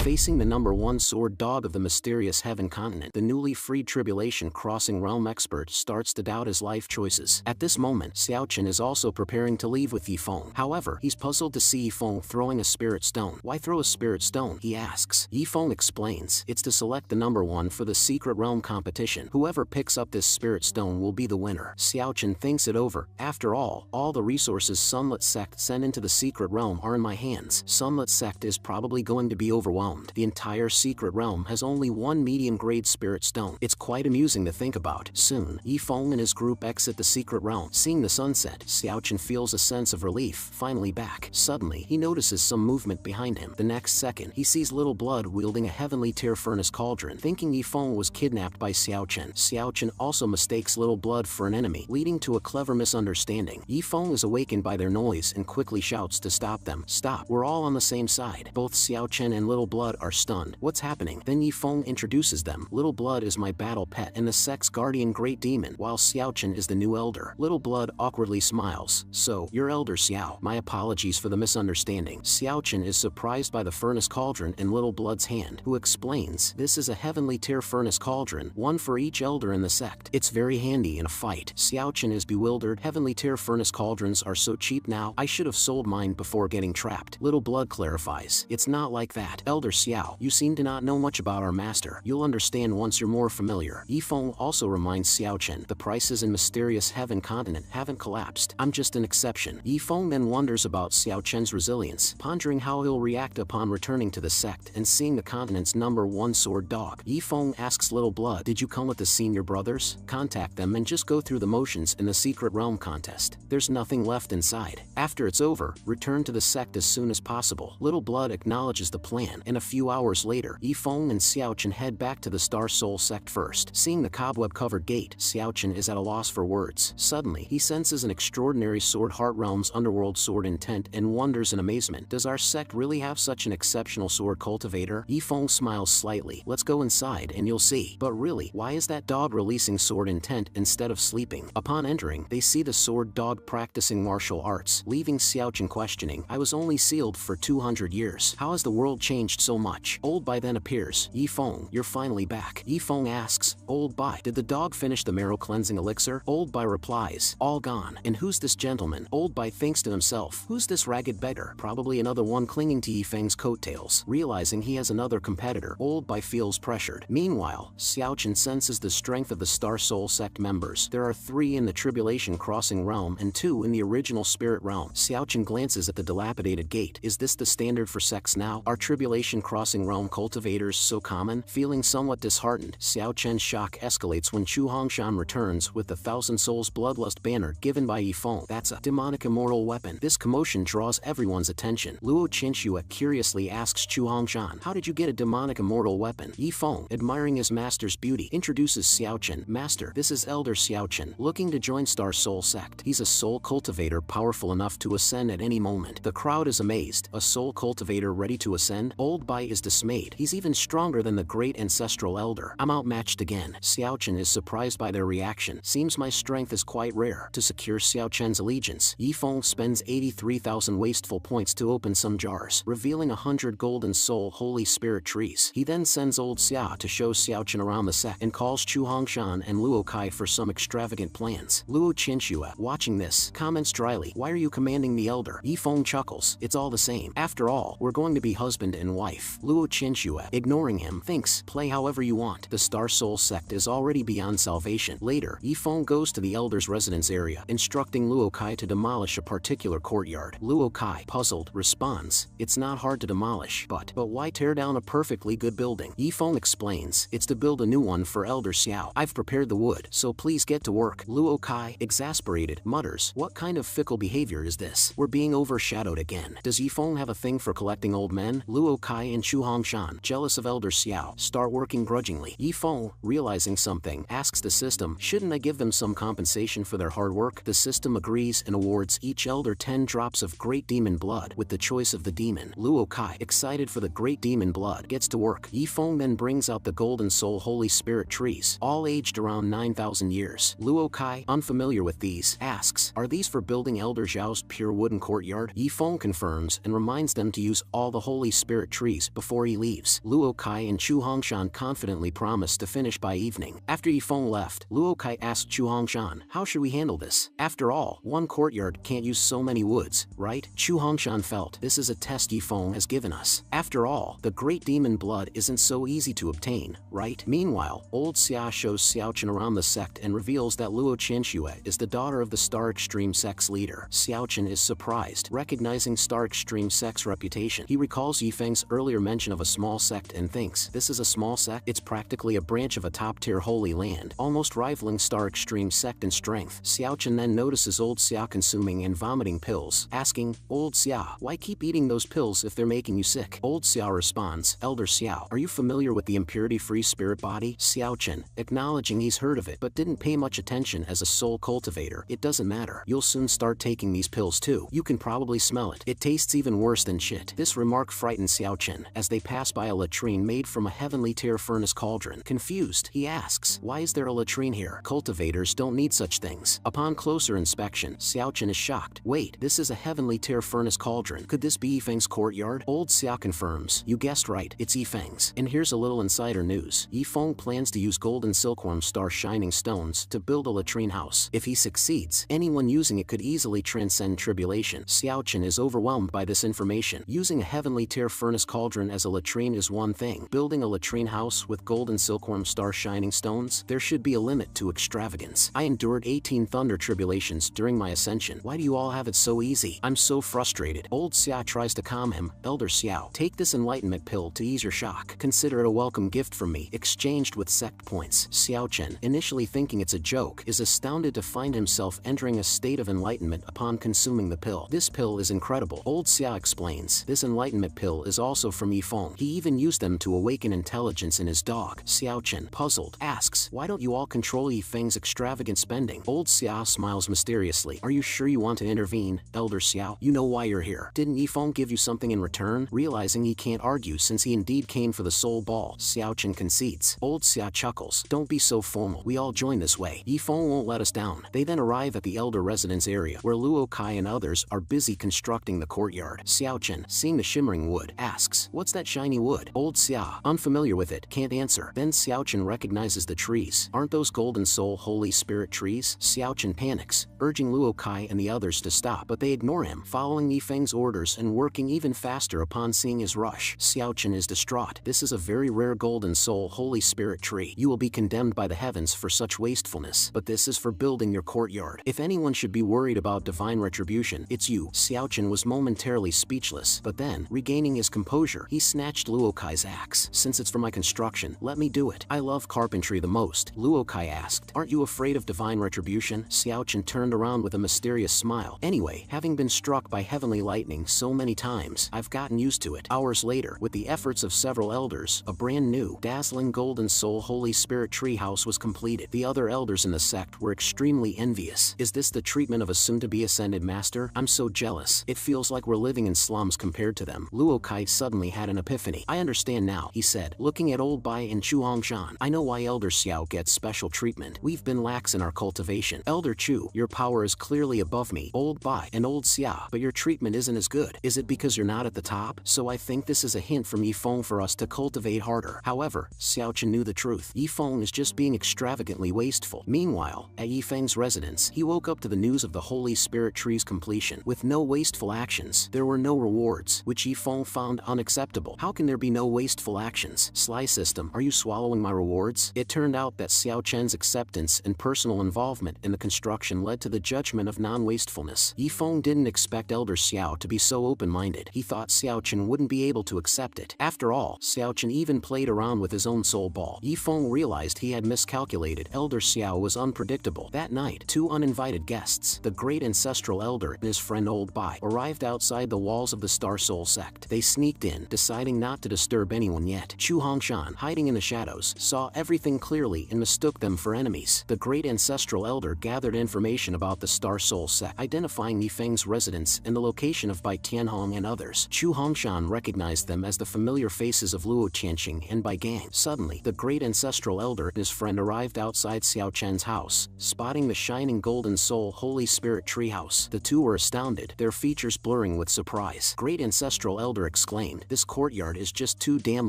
Facing the #1 sword dog of the mysterious Heaven continent, the newly freed Tribulation Crossing Realm expert starts to doubt his life choices. At this moment, Xiaochen is also preparing to leave with Yifeng. However, he's puzzled to see Yifeng throwing a spirit stone. Why throw a spirit stone? He asks. Yifeng explains, it's to select the #1 for the secret realm competition. Whoever picks up this spirit stone will be the winner. Xiaochen thinks it over. After all the resources Sunlit Sect sent into the secret realm are in my hands. Sunlit Sect is probably going to be overwhelmed. The entire secret realm has only one medium-grade spirit stone. It's quite amusing to think about. Soon, Yifeng and his group exit the secret realm. Seeing the sunset, Xiaochen feels a sense of relief, finally back. Suddenly, he notices some movement behind him. The next second, he sees Little Blood wielding a heavenly tier furnace cauldron. Thinking Yifeng was kidnapped by Xiaochen, Xiaochen also mistakes Little Blood for an enemy, leading to a clever misunderstanding. Yifeng is awakened by their noise and quickly shouts to stop them. Stop, we're all on the same side. Both Xiaochen and Little Blood are stunned. What's happening? Then Yifeng introduces them. Little Blood is my battle pet and the sect's guardian great demon, while Xiaochen is the new elder. Little Blood awkwardly smiles. So, you're Elder Xiao. My apologies for the misunderstanding. Xiaochen is surprised by the furnace cauldron in Little Blood's hand, who explains, this is a heavenly tier furnace cauldron, one for each elder in the sect. It's very handy in a fight. Xiaochen is bewildered. Heavenly tier furnace cauldrons are so cheap now, I should have sold mine before getting trapped. Little Blood clarifies, it's not like that. Elder Xiao, you seem to not know much about our master. You'll understand once you're more familiar. Yifeng also reminds Xiaochen, the prices in mysterious Heaven continent haven't collapsed. I'm just an exception. Yifeng then wonders about Xiaochen's resilience, pondering how he'll react upon returning to the sect and seeing the continent's #1 sword dog. Yifeng asks Little Blood, did you come with the senior brothers? Contact them and just go through the motions in the secret realm contest. There's nothing left inside. After it's over, return to the sect as soon as possible. Little Blood acknowledges the plan, and a few hours later, Yifeng and Xiaochen head back to the Star Soul sect first. Seeing the cobweb-covered gate, Xiaochen is at a loss for words. Suddenly, he senses an extraordinary sword Heart Realm's underworld sword intent and wonders in amazement. Does our sect really have such an exceptional sword cultivator? Yifeng smiles slightly. Let's go inside and you'll see. But really, why is that dog releasing sword intent instead of sleeping? Upon entering, they see the sword dog practicing martial arts, leaving Xiaochen questioning, I was only sealed for 200 years. How has the world changed so much? Old Bai then appears. Yifeng, you're finally back. Yifeng asks, Old Bai, did the dog finish the marrow cleansing elixir? Old Bai replies, all gone. And who's this gentleman? Old Bai thinks to himself, who's this ragged beggar? Probably another one clinging to Yifeng's coattails. Realizing he has another competitor, Old Bai feels pressured. Meanwhile, Xiaochen senses the strength of the Star Soul sect members. There are 3 in the Tribulation Crossing realm and 2 in the original Spirit realm. Xiaochen glances at the dilapidated gate. Is this the standard for sects now? Are Tribulation Crossing realm cultivators so common? Feeling somewhat disheartened, Xiaochen's shock escalates when Chu Hongshan returns with the Thousand Souls Bloodlust banner given by Yifeng. That's a demonic immortal weapon. This commotion draws everyone's attention. Luo Qinxue curiously asks Chu Hongshan, how did you get a demonic immortal weapon? Yifeng, admiring his master's beauty, introduces Xiaochen. Master, this is Elder Xiaochen, looking to join Star Soul sect. He's a soul cultivator powerful enough to ascend at any moment. The crowd is amazed. A soul cultivator ready to ascend? Old Bai is dismayed. He's even stronger than the great ancestral elder. I'm outmatched again. Xiaochen is surprised by their reaction. Seems my strength is quite rare. To secure Xiaochen's allegiance, Yifeng spends 83,000 wasteful points to open some jars, revealing 100 golden soul holy spirit trees. He then sends Old Xia to show Xiaochen around the sect and calls Chu Hongshan and Luo Kai for some extravagant plans. Luo Qinxue, watching this, comments dryly, why are you commanding the elder? Yifeng chuckles, it's all the same. After all, we're going to be husband and wife. Luo Qinxue, ignoring him, thinks, play however you want. The Star Soul sect is already beyond salvation. Later, Yifeng goes to the elder's residence area, instructing Luo Kai to demolish a particular courtyard. Luo Kai, puzzled, responds, it's not hard to demolish, but why tear down a perfectly good building? Yifeng explains, it's to build a new one for Elder Xiao. I've prepared the wood, so please get to work. Luo Kai, exasperated, mutters, what kind of fickle behavior is this? We're being overshadowed again. Does Yifeng have a thing for collecting old men? Luo Kai and Chu Hongshan, jealous of Elder Xiao, start working grudgingly. Yifeng, realizing something, asks the system, shouldn't I give them some compensation for their hard work? The system agrees and awards each elder 10 drops of great demon blood with the choice of the demon. Luo Kai, excited for the great demon blood, gets to work. Yifeng then brings out the golden soul holy spirit trees, all aged around 9,000 years. Luo Kai, unfamiliar with these, asks, are these for building Elder Zhao's pure wooden courtyard? Yifeng confirms and reminds them to use all the holy spirit trees trees before he leaves. Luo Kai and Chu Hongshan confidently promise to finish by evening. After Yifeng left, Luo Kai asked Chu Hongshan, how should we handle this? After all, one courtyard can't use so many woods, right? Chu Hongshan felt, this is a test Yifeng has given us. After all, the great demon blood isn't so easy to obtain, right? Meanwhile, old Xia shows Xiaochen around the sect and reveals that Luo Qianxue is the daughter of the Star Extreme sect's leader. Xiaochen is surprised, recognizing Star Extreme sect's reputation. He recalls Yifeng's earlier mention of a small sect and thinks, this is a small sect? It's practically a branch of a top-tier holy land, almost rivaling Star Extreme sect in strength. Xiaochen then notices old Xia consuming and vomiting pills, asking, old Xia, why keep eating those pills if they're making you sick? Old Xia responds, Elder Xiao, are you familiar with the impurity-free spirit body? Xiaochen, acknowledging he's heard of it but didn't pay much attention as a soul cultivator. It doesn't matter. You'll soon start taking these pills too. You can probably smell it. It tastes even worse than shit. This remark frightened Xiaochen as they pass by a latrine made from a heavenly tier furnace cauldron. Confused, he asks, why is there a latrine here? Cultivators don't need such things. Upon closer inspection, Xiaochen is shocked. Wait, this is a heavenly tier furnace cauldron. Could this be Yifeng's courtyard? Old Xia confirms, you guessed right, it's Yifeng's. And here's a little insider news. Yifeng plans to use golden silkworm star shining stones to build a latrine house. If he succeeds, anyone using it could easily transcend tribulation. Xiaochen is overwhelmed by this information. Using a heavenly tier furnace cauldron as a latrine is one thing. Building a latrine house with golden silkworm star shining stones? There should be a limit to extravagance. I endured 18 thunder tribulations during my ascension. Why do you all have it so easy? I'm so frustrated. Old Xia tries to calm him. Elder Xiao, take this enlightenment pill to ease your shock. Consider it a welcome gift from me, exchanged with sect points. Xiaochen, initially thinking it's a joke, is astounded to find himself entering a state of enlightenment upon consuming the pill. This pill is incredible. Old Xia explains, this enlightenment pill is also from Yifeng. He even used them to awaken intelligence in his dog. Xiaochen, puzzled, asks, why don't you all control Yifeng's extravagant spending? Old Xia smiles mysteriously. Are you sure you want to intervene, Elder Xiao? You know why you're here. Didn't Yifeng give you something in return? Realizing he can't argue since he indeed came for the soul ball, Xiaochen concedes. Old Xia chuckles. Don't be so formal. We all join this way. Yifeng won't let us down. They then arrive at the elder residence area, where Luo Kai and others are busy constructing the courtyard. Xiaochen, seeing the shimmering wood, asks, what's that shiny wood? Old Xia, unfamiliar with it, can't answer. Then Xiaochen recognizes the trees. Aren't those golden soul holy spirit trees? Xiaochen panics, urging Luo Kai and the others to stop, but they ignore him, following Yifeng's orders and working even faster upon seeing his rush. Xiaochen is distraught. This is a very rare golden soul holy spirit tree. You will be condemned by the heavens for such wastefulness, but this is for building your courtyard. If anyone should be worried about divine retribution, it's you. Xiaochen was momentarily speechless, but then, regaining his composure, he snatched Luo Kai's axe. Since it's for my construction, let me do it. I love carpentry the most, Luo Kai asked. Aren't you afraid of divine retribution? Xiaochen turned around with a mysterious smile. Anyway, having been struck by heavenly lightning so many times, I've gotten used to it. Hours later, with the efforts of several elders, a brand new, dazzling golden soul holy spirit treehouse was completed. The other elders in the sect were extremely envious. Is this the treatment of a soon-to-be ascended master? I'm so jealous. It feels like we're living in slums compared to them. Luo Kai suddenly had an epiphany. I understand now, he said, looking at Old Bai and Chu Hongshan. I know why Elder Xiao gets special treatment. We've been lax in our cultivation. Elder Chu, your power is clearly above me, Old Bai and Old Xia, but your treatment isn't as good. Is it because you're not at the top? So I think this is a hint from Yifeng for us to cultivate harder. However, Xiaochen knew the truth. Yifeng is just being extravagantly wasteful. Meanwhile, at Yifeng's residence, he woke up to the news of the Holy Spirit tree's completion. With no wasteful actions, there were no rewards, which Yifeng found unacceptable. How can there be no wasteful actions? Sly system, are you swallowing my rewards? It turned out that Xiaochen's acceptance and personal involvement in the construction led to the judgment of non-wastefulness. Yifeng didn't expect Elder Xiao to be so open-minded. He thought Xiaochen wouldn't be able to accept it. After all, Xiaochen even played around with his own soul ball. Yifeng realized he had miscalculated. Elder Xiao was unpredictable. That night, two uninvited guests, the great ancestral elder and his friend Old Bai, arrived outside the walls of the Star Soul sect. They sneaked in, deciding not to disturb anyone yet. Chu Hongshan, hiding in the shadows, saw everything clearly and mistook them for enemies. The great ancestral elder gathered information about the Star Soul sect, identifying Yifeng's residence and the location of Bai Tianhong and others. Chu Hongshan recognized them as the familiar faces of Luo Qianxing and Bai Gang. Suddenly, the great ancestral elder and his friend arrived outside Xiaochen's house, spotting the shining golden soul holy spirit treehouse. The two were astounded, their features blurring with surprise. Great ancestral elder exclaimed, complained. This courtyard is just too damn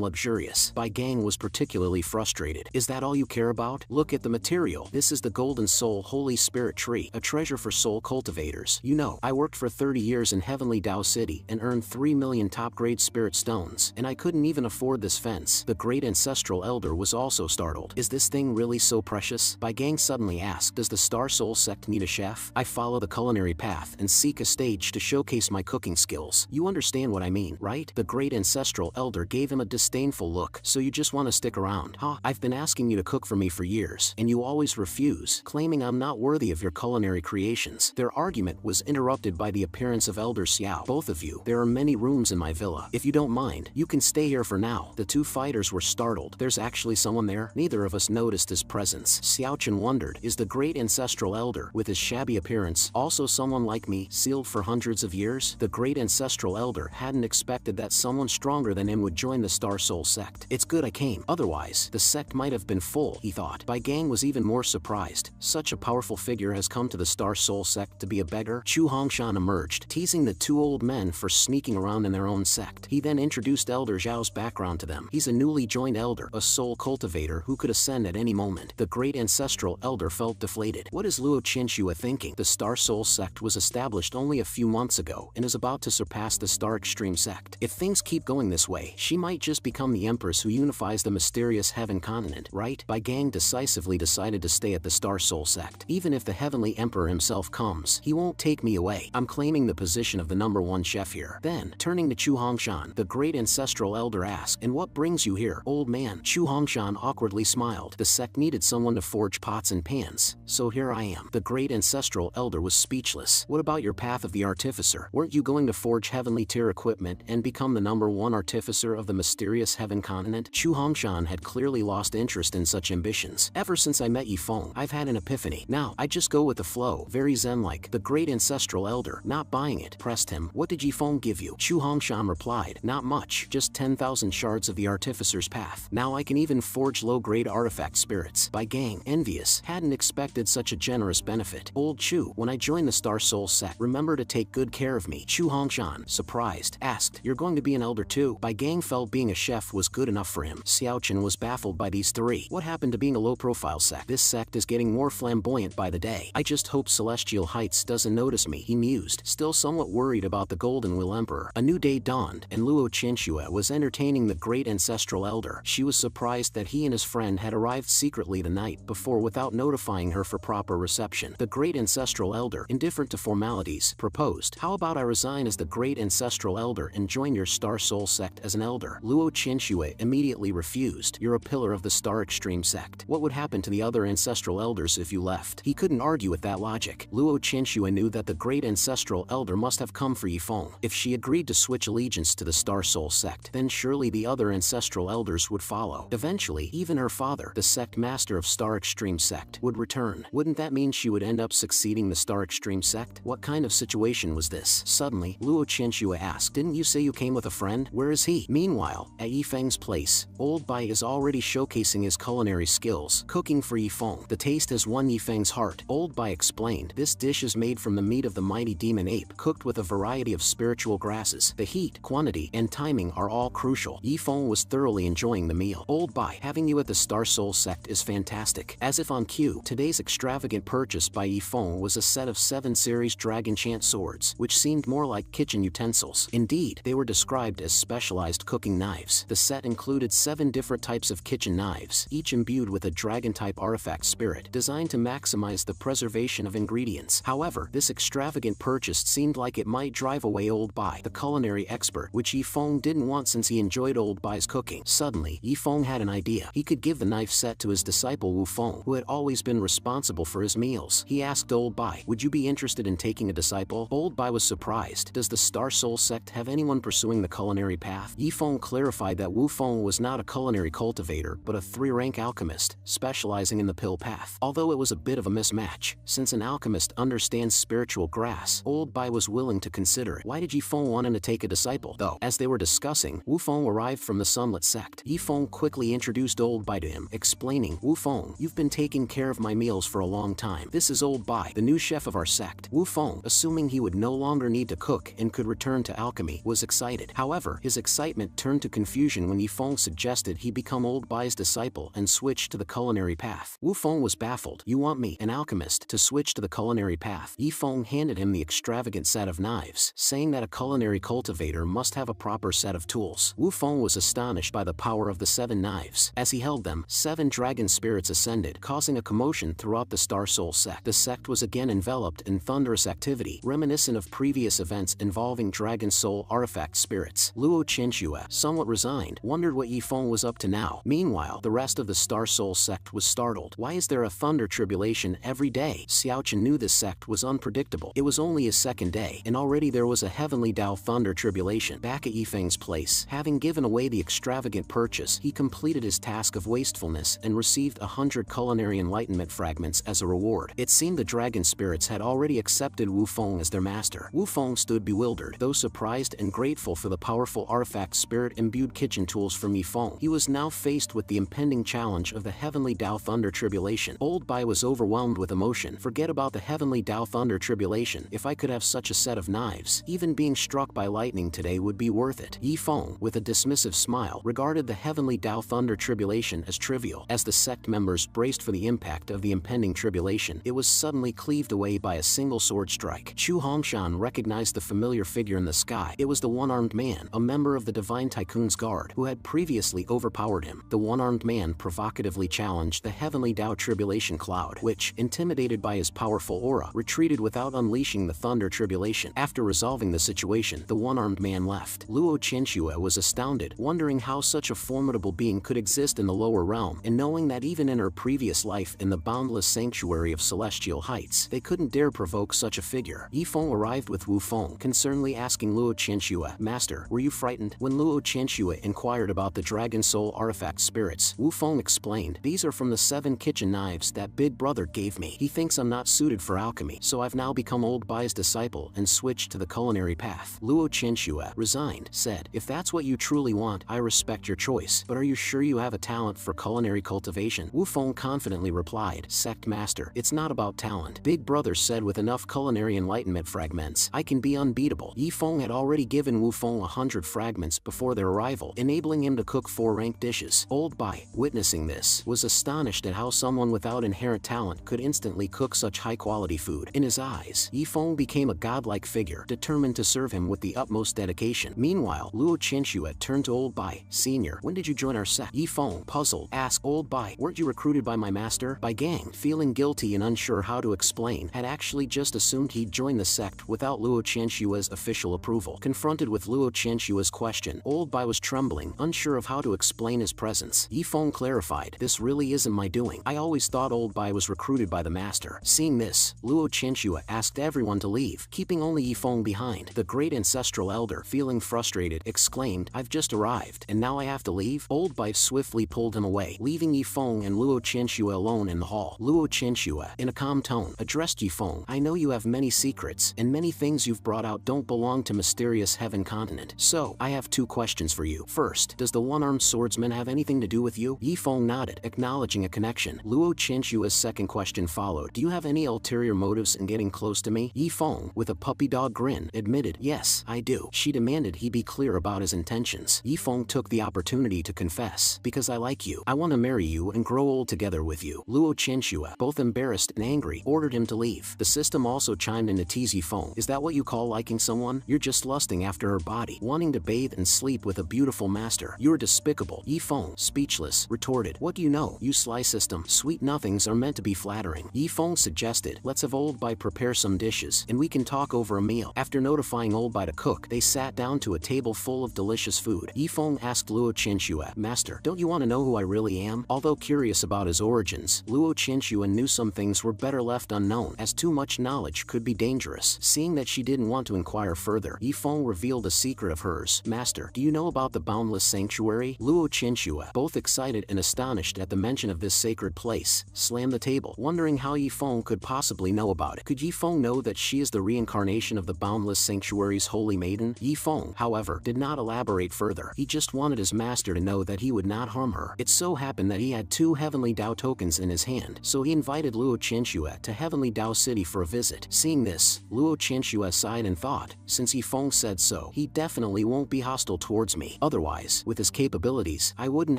luxurious. Bai Gang was particularly frustrated. Is that all you care about? Look at the material. This is the Golden Soul Holy Spirit Tree, a treasure for soul cultivators. You know, I worked for 30 years in Heavenly Dao City and earned 3 million top-grade spirit stones, and I couldn't even afford this fence. The great ancestral elder was also startled. Is this thing really so precious? Bai Gang suddenly asked, does the Star Soul sect need a chef? I follow the culinary path and seek a stage to showcase my cooking skills. You understand what I mean, right? The great ancestral elder gave him a disdainful look. So you just want to stick around, huh? I've been asking you to cook for me for years, and you always refuse, claiming I'm not worthy of your culinary creations. Their argument was interrupted by the appearance of Elder Xiao. Both of you, there are many rooms in my villa. If you don't mind, you can stay here for now. The two fighters were startled. There's actually someone there? Neither of us noticed his presence. Xiaochen wondered, is the great ancestral elder, with his shabby appearance, also someone like me, sealed for hundreds of years? The great ancestral elder hadn't expected that someone stronger than him would join the Star Soul sect. It's good I came, otherwise, the sect might have been full, he thought. Bai Gang was even more surprised. Such a powerful figure has come to the Star Soul sect to be a beggar? Chu Hongshan emerged, teasing the two old men for sneaking around in their own sect. He then introduced Elder Zhao's background to them. He's a newly joined elder, a soul cultivator who could ascend at any moment. The great ancestral elder felt deflated. What is Luo Qianxue thinking? The Star Soul sect was established only a few months ago and is about to surpass the Star Extreme sect. If things keep going this way, she might just become the empress who unifies the mysterious Heaven continent, right? Bai Gang decisively decided to stay at the Star Soul sect. Even if the Heavenly Emperor himself comes, he won't take me away. I'm claiming the position of the #1 chef here. Then, turning to Chu Hongshan, the great ancestral elder asked, and what brings you here, old man? Chu Hongshan awkwardly smiled. The sect needed someone to forge pots and pans, so here I am. The great ancestral elder was speechless. What about your path of the artificer? Weren't you going to forge heavenly tier equipment and become the #1 artificer of the mysterious Heaven continent? Chu Hongshan had clearly lost interest in such ambitions. Ever since I met Yifeng, I've had an epiphany. Now, I just go with the flow, very zen-like. The great ancestral elder, not buying it, pressed him. What did Yifeng give you? Chu Hongshan replied, not much, just 10,000 shards of the artificer's path. Now I can even forge low-grade artifact spirits. Bai Gang, envious, hadn't expected such a generous benefit. Old Chu, when I join the Star Soul sect, remember to take good care of me. Chu Hongshan, surprised, asked, you're going to be an elder too? Bai Gang felt being a chef was good enough for him. Xiaochen was baffled by these three. What happened to being a low-profile sect? This sect is getting more flamboyant by the day. I just hope Celestial Heights doesn't notice me, he mused, still somewhat worried about the Golden Will Emperor. A new day dawned, and Luo Qianxue was entertaining the great ancestral elder. She was surprised that he and his friend had arrived secretly the night before without notifying her for proper reception. The great ancestral elder, indifferent to formalities, proposed, how about I resign as the great ancestral elder and join your Star Soul sect as an elder? Luo Qianxue immediately refused. You're a pillar of the Star Extreme sect. What would happen to the other ancestral elders if you left? He couldn't argue with that logic. Luo Qianxue knew that the great ancestral elder must have come for Yifeng. If she agreed to switch allegiance to the Star Soul sect, then surely the other ancestral elders would follow. Eventually, even her father, the sect master of Star Extreme sect, would return. Wouldn't that mean she would end up succeeding the Star Extreme sect? What kind of situation was this? Suddenly, Luo Qianxue asked, didn't you say you came with a friend? Where is he? Meanwhile, at Yifeng's place, Old Bai is already showcasing his culinary skills, cooking for Yifeng. The taste has won Yifeng's heart. Old Bai explained, this dish is made from the meat of the mighty demon ape, cooked with a variety of spiritual grasses. The heat, quantity, and timing are all crucial. Yifeng was thoroughly enjoying the meal. Old Bai, having you at the Star Soul sect is fantastic. As if on cue, today's extravagant purchase by Yifeng was a set of 7 series Dragon Chant swords, which seemed more like kitchen utensils. Indeed, they were described as specialized cooking knives. The set included 7 different types of kitchen knives, each imbued with a dragon-type artifact spirit, designed to maximize the preservation of ingredients. However, this extravagant purchase seemed like it might drive away Old Bai, the culinary expert, which Yifeng didn't want since he enjoyed Old Bai's cooking. Suddenly, Yifeng had an idea. He could give the knife set to his disciple Wu Feng, who had always been responsible for his meals. He asked Old Bai, would you be interested in taking a disciple? Old Bai was surprised. Does the Star Soul sect have anyone pursuing the culinary path? Yifeng clarified that Wu Feng was not a culinary cultivator, but a 3-rank alchemist, specializing in the pill path. Although it was a bit of a mismatch, since an alchemist understands spiritual grass, Old Bai was willing to consider it. Why did Yifeng want him to take a disciple, though? As they were discussing, Wu Feng arrived from the Sunlit sect. Yifeng quickly introduced Old Bai to him, explaining, Wu Feng, you've been taking care of my meals for a long time. This is Old Bai, the new chef of our sect. Wu Feng, assuming he would no longer need to cook and could return to alchemy, was excited. However, his excitement turned to confusion when Yifeng suggested he become Old Bai's disciple and switch to the culinary path. Wu Feng was baffled. You want me, an alchemist, to switch to the culinary path? Yifeng handed him the extravagant set of knives, saying that a culinary cultivator must have a proper set of tools. Wu Feng was astonished by the power of the 7 knives. As he held them, 7 dragon spirits ascended, causing a commotion throughout the Star Soul sect. The sect was again enveloped in thunderous activity, reminiscent of previous events involving dragon soul artifact spirits. Luo Qianxue, somewhat resigned, wondered what Yifeng was up to now. Meanwhile, the rest of the Star Soul sect was startled. Why is there a thunder tribulation every day? Xiaochen knew this sect was unpredictable. It was only his 2nd day, and already there was a heavenly Dao thunder tribulation. Back at Yifeng's place, having given away the extravagant purchase, he completed his task of wastefulness and received 100 culinary enlightenment fragments as a reward. It seemed the dragon spirits had already accepted Wu Feng as their master. Wu Feng stood bewildered, though surprised and grateful for the powerful artifact spirit-imbued kitchen tools from Yifeng. He was now faced with the impending challenge of the heavenly Dao thunder tribulation. Old Bai was overwhelmed with emotion. Forget about the heavenly Dao thunder tribulation. If I could have such a set of knives, even being struck by lightning today would be worth it. Yifeng, with a dismissive smile, regarded the heavenly Dao thunder tribulation as trivial. As the sect members braced for the impact of the impending tribulation, it was suddenly cleaved away by a single sword strike. Chu Hongshan recognized the familiar figure in the sky. It was the one-armed man, a member of the Divine Tycoon's guard, who had previously overpowered him. The one-armed man provocatively challenged the heavenly Dao tribulation cloud, which, intimidated by his powerful aura, retreated without unleashing the thunder tribulation. After resolving the situation, the one-armed man left. Luo Qianxue was astounded, wondering how such a formidable being could exist in the lower realm, and knowing that even in her previous life in the boundless sanctuary of Celestial Heights, they couldn't dare provoke such a figure. Yifeng arrived with Wu Feng, concernedly asking Luo Qianxue, "Master, were you frightened?" When Luo Qianxue inquired about the Dragon Soul artifact spirits, Wu Feng explained, "These are from the 7 kitchen knives that Big Brother gave me. He thinks I'm not suited for alchemy, so I've now become Old Bai's disciple and switched to the culinary path." Luo Qianxue, resigned, said, "If that's what you truly want, I respect your choice, but are you sure you have a talent for culinary cultivation?" Wu Feng confidently replied, "Sect Master, it's not about talent. Big Brother said with enough culinary enlightenment fragments, I can be unbeatable." Yifeng had already given Wu Feng 100 fragments before their arrival, enabling him to cook 4 ranked dishes. Old Bai, witnessing this, was astonished at how someone without inherent talent could instantly cook such high-quality food. In his eyes, Yifeng became a godlike figure, determined to serve him with the utmost dedication. Meanwhile, Luo Qianxue turned to Old Bai, "Senior, when did you join our sect?" Yifeng, puzzled, asked, "Old Bai, weren't you recruited by my master?" Bai Gang, feeling guilty and unsure how to explain, had actually just assumed he'd join the sect without Luo Qianxue's official approval. Confronted with Luo Qianxue's question, Old Bai was trembling, unsure of how to explain his presence. Yifeng clarified, "This really isn't my doing. I always thought Old Bai was recruited by the master." Seeing this, Luo Qianxue asked everyone to leave, keeping only Yifeng behind. The great ancestral elder, feeling frustrated, exclaimed, "I've just arrived, and now I have to leave?" Old Bai swiftly pulled him away, leaving Yifeng and Luo Qianxue alone in the hall. Luo Qianxue, in a calm tone, addressed Yifeng, "I know you have many secrets, and many things you've brought out don't belong to mysterious heaven continent. So, I have 2 questions for you. First, does the one-armed swordsman have anything to do with you?" Yifeng nodded, acknowledging a connection. Luo Qianxue's second question followed, "Do you have any ulterior motives in getting close to me?" Yifeng, with a puppy dog grin, admitted, "Yes, I do." She demanded he be clear about his intentions. Yifeng took the opportunity to confess, "Because I like you. I want to marry you and grow old together with you." Luo Qianxue, both embarrassed and angry, ordered him to leave. The system also chimed in to tease Yifeng, "Is that what you call liking someone? You're just lusting after her body, wanting to bathe and sleep with a beautiful master. You're despicable." Yifeng, speechless, retorted, "What do you know, you sly system? Sweet nothings are meant to be flattering." Yifeng suggested, "Let's have Old Bai prepare some dishes, and we can talk over a meal." After notifying Old Bai to cook, they sat down to a table full of delicious food. Yifeng asked Luo Qianxue, "Master, don't you want to know who I really am?" Although curious about his origins, Luo Qianxue knew some things were better left unknown, as too much knowledge could be dangerous. Seeing that she didn't want to inquire further, Yifeng revealed a secret of hers. "Master, do you know about the boundless sanctuary?" Luo Qianxue, both excited and astonished at the mention of this sacred place, slammed the table, wondering how Yifeng could possibly know about it. Could Yifeng know that she is the reincarnation of the boundless sanctuary's holy maiden? Yifeng, however, did not elaborate further. He just wanted his master to know that he would not harm her. It so happened that he had 2 heavenly Dao tokens in his hand, so he invited Luo Qianxue to heavenly Dao City for a visit. Seeing this, Luo Qianxue sighed and thought, since Yifeng said so, he definitely definitely won't be hostile towards me. Otherwise, with his capabilities, I wouldn't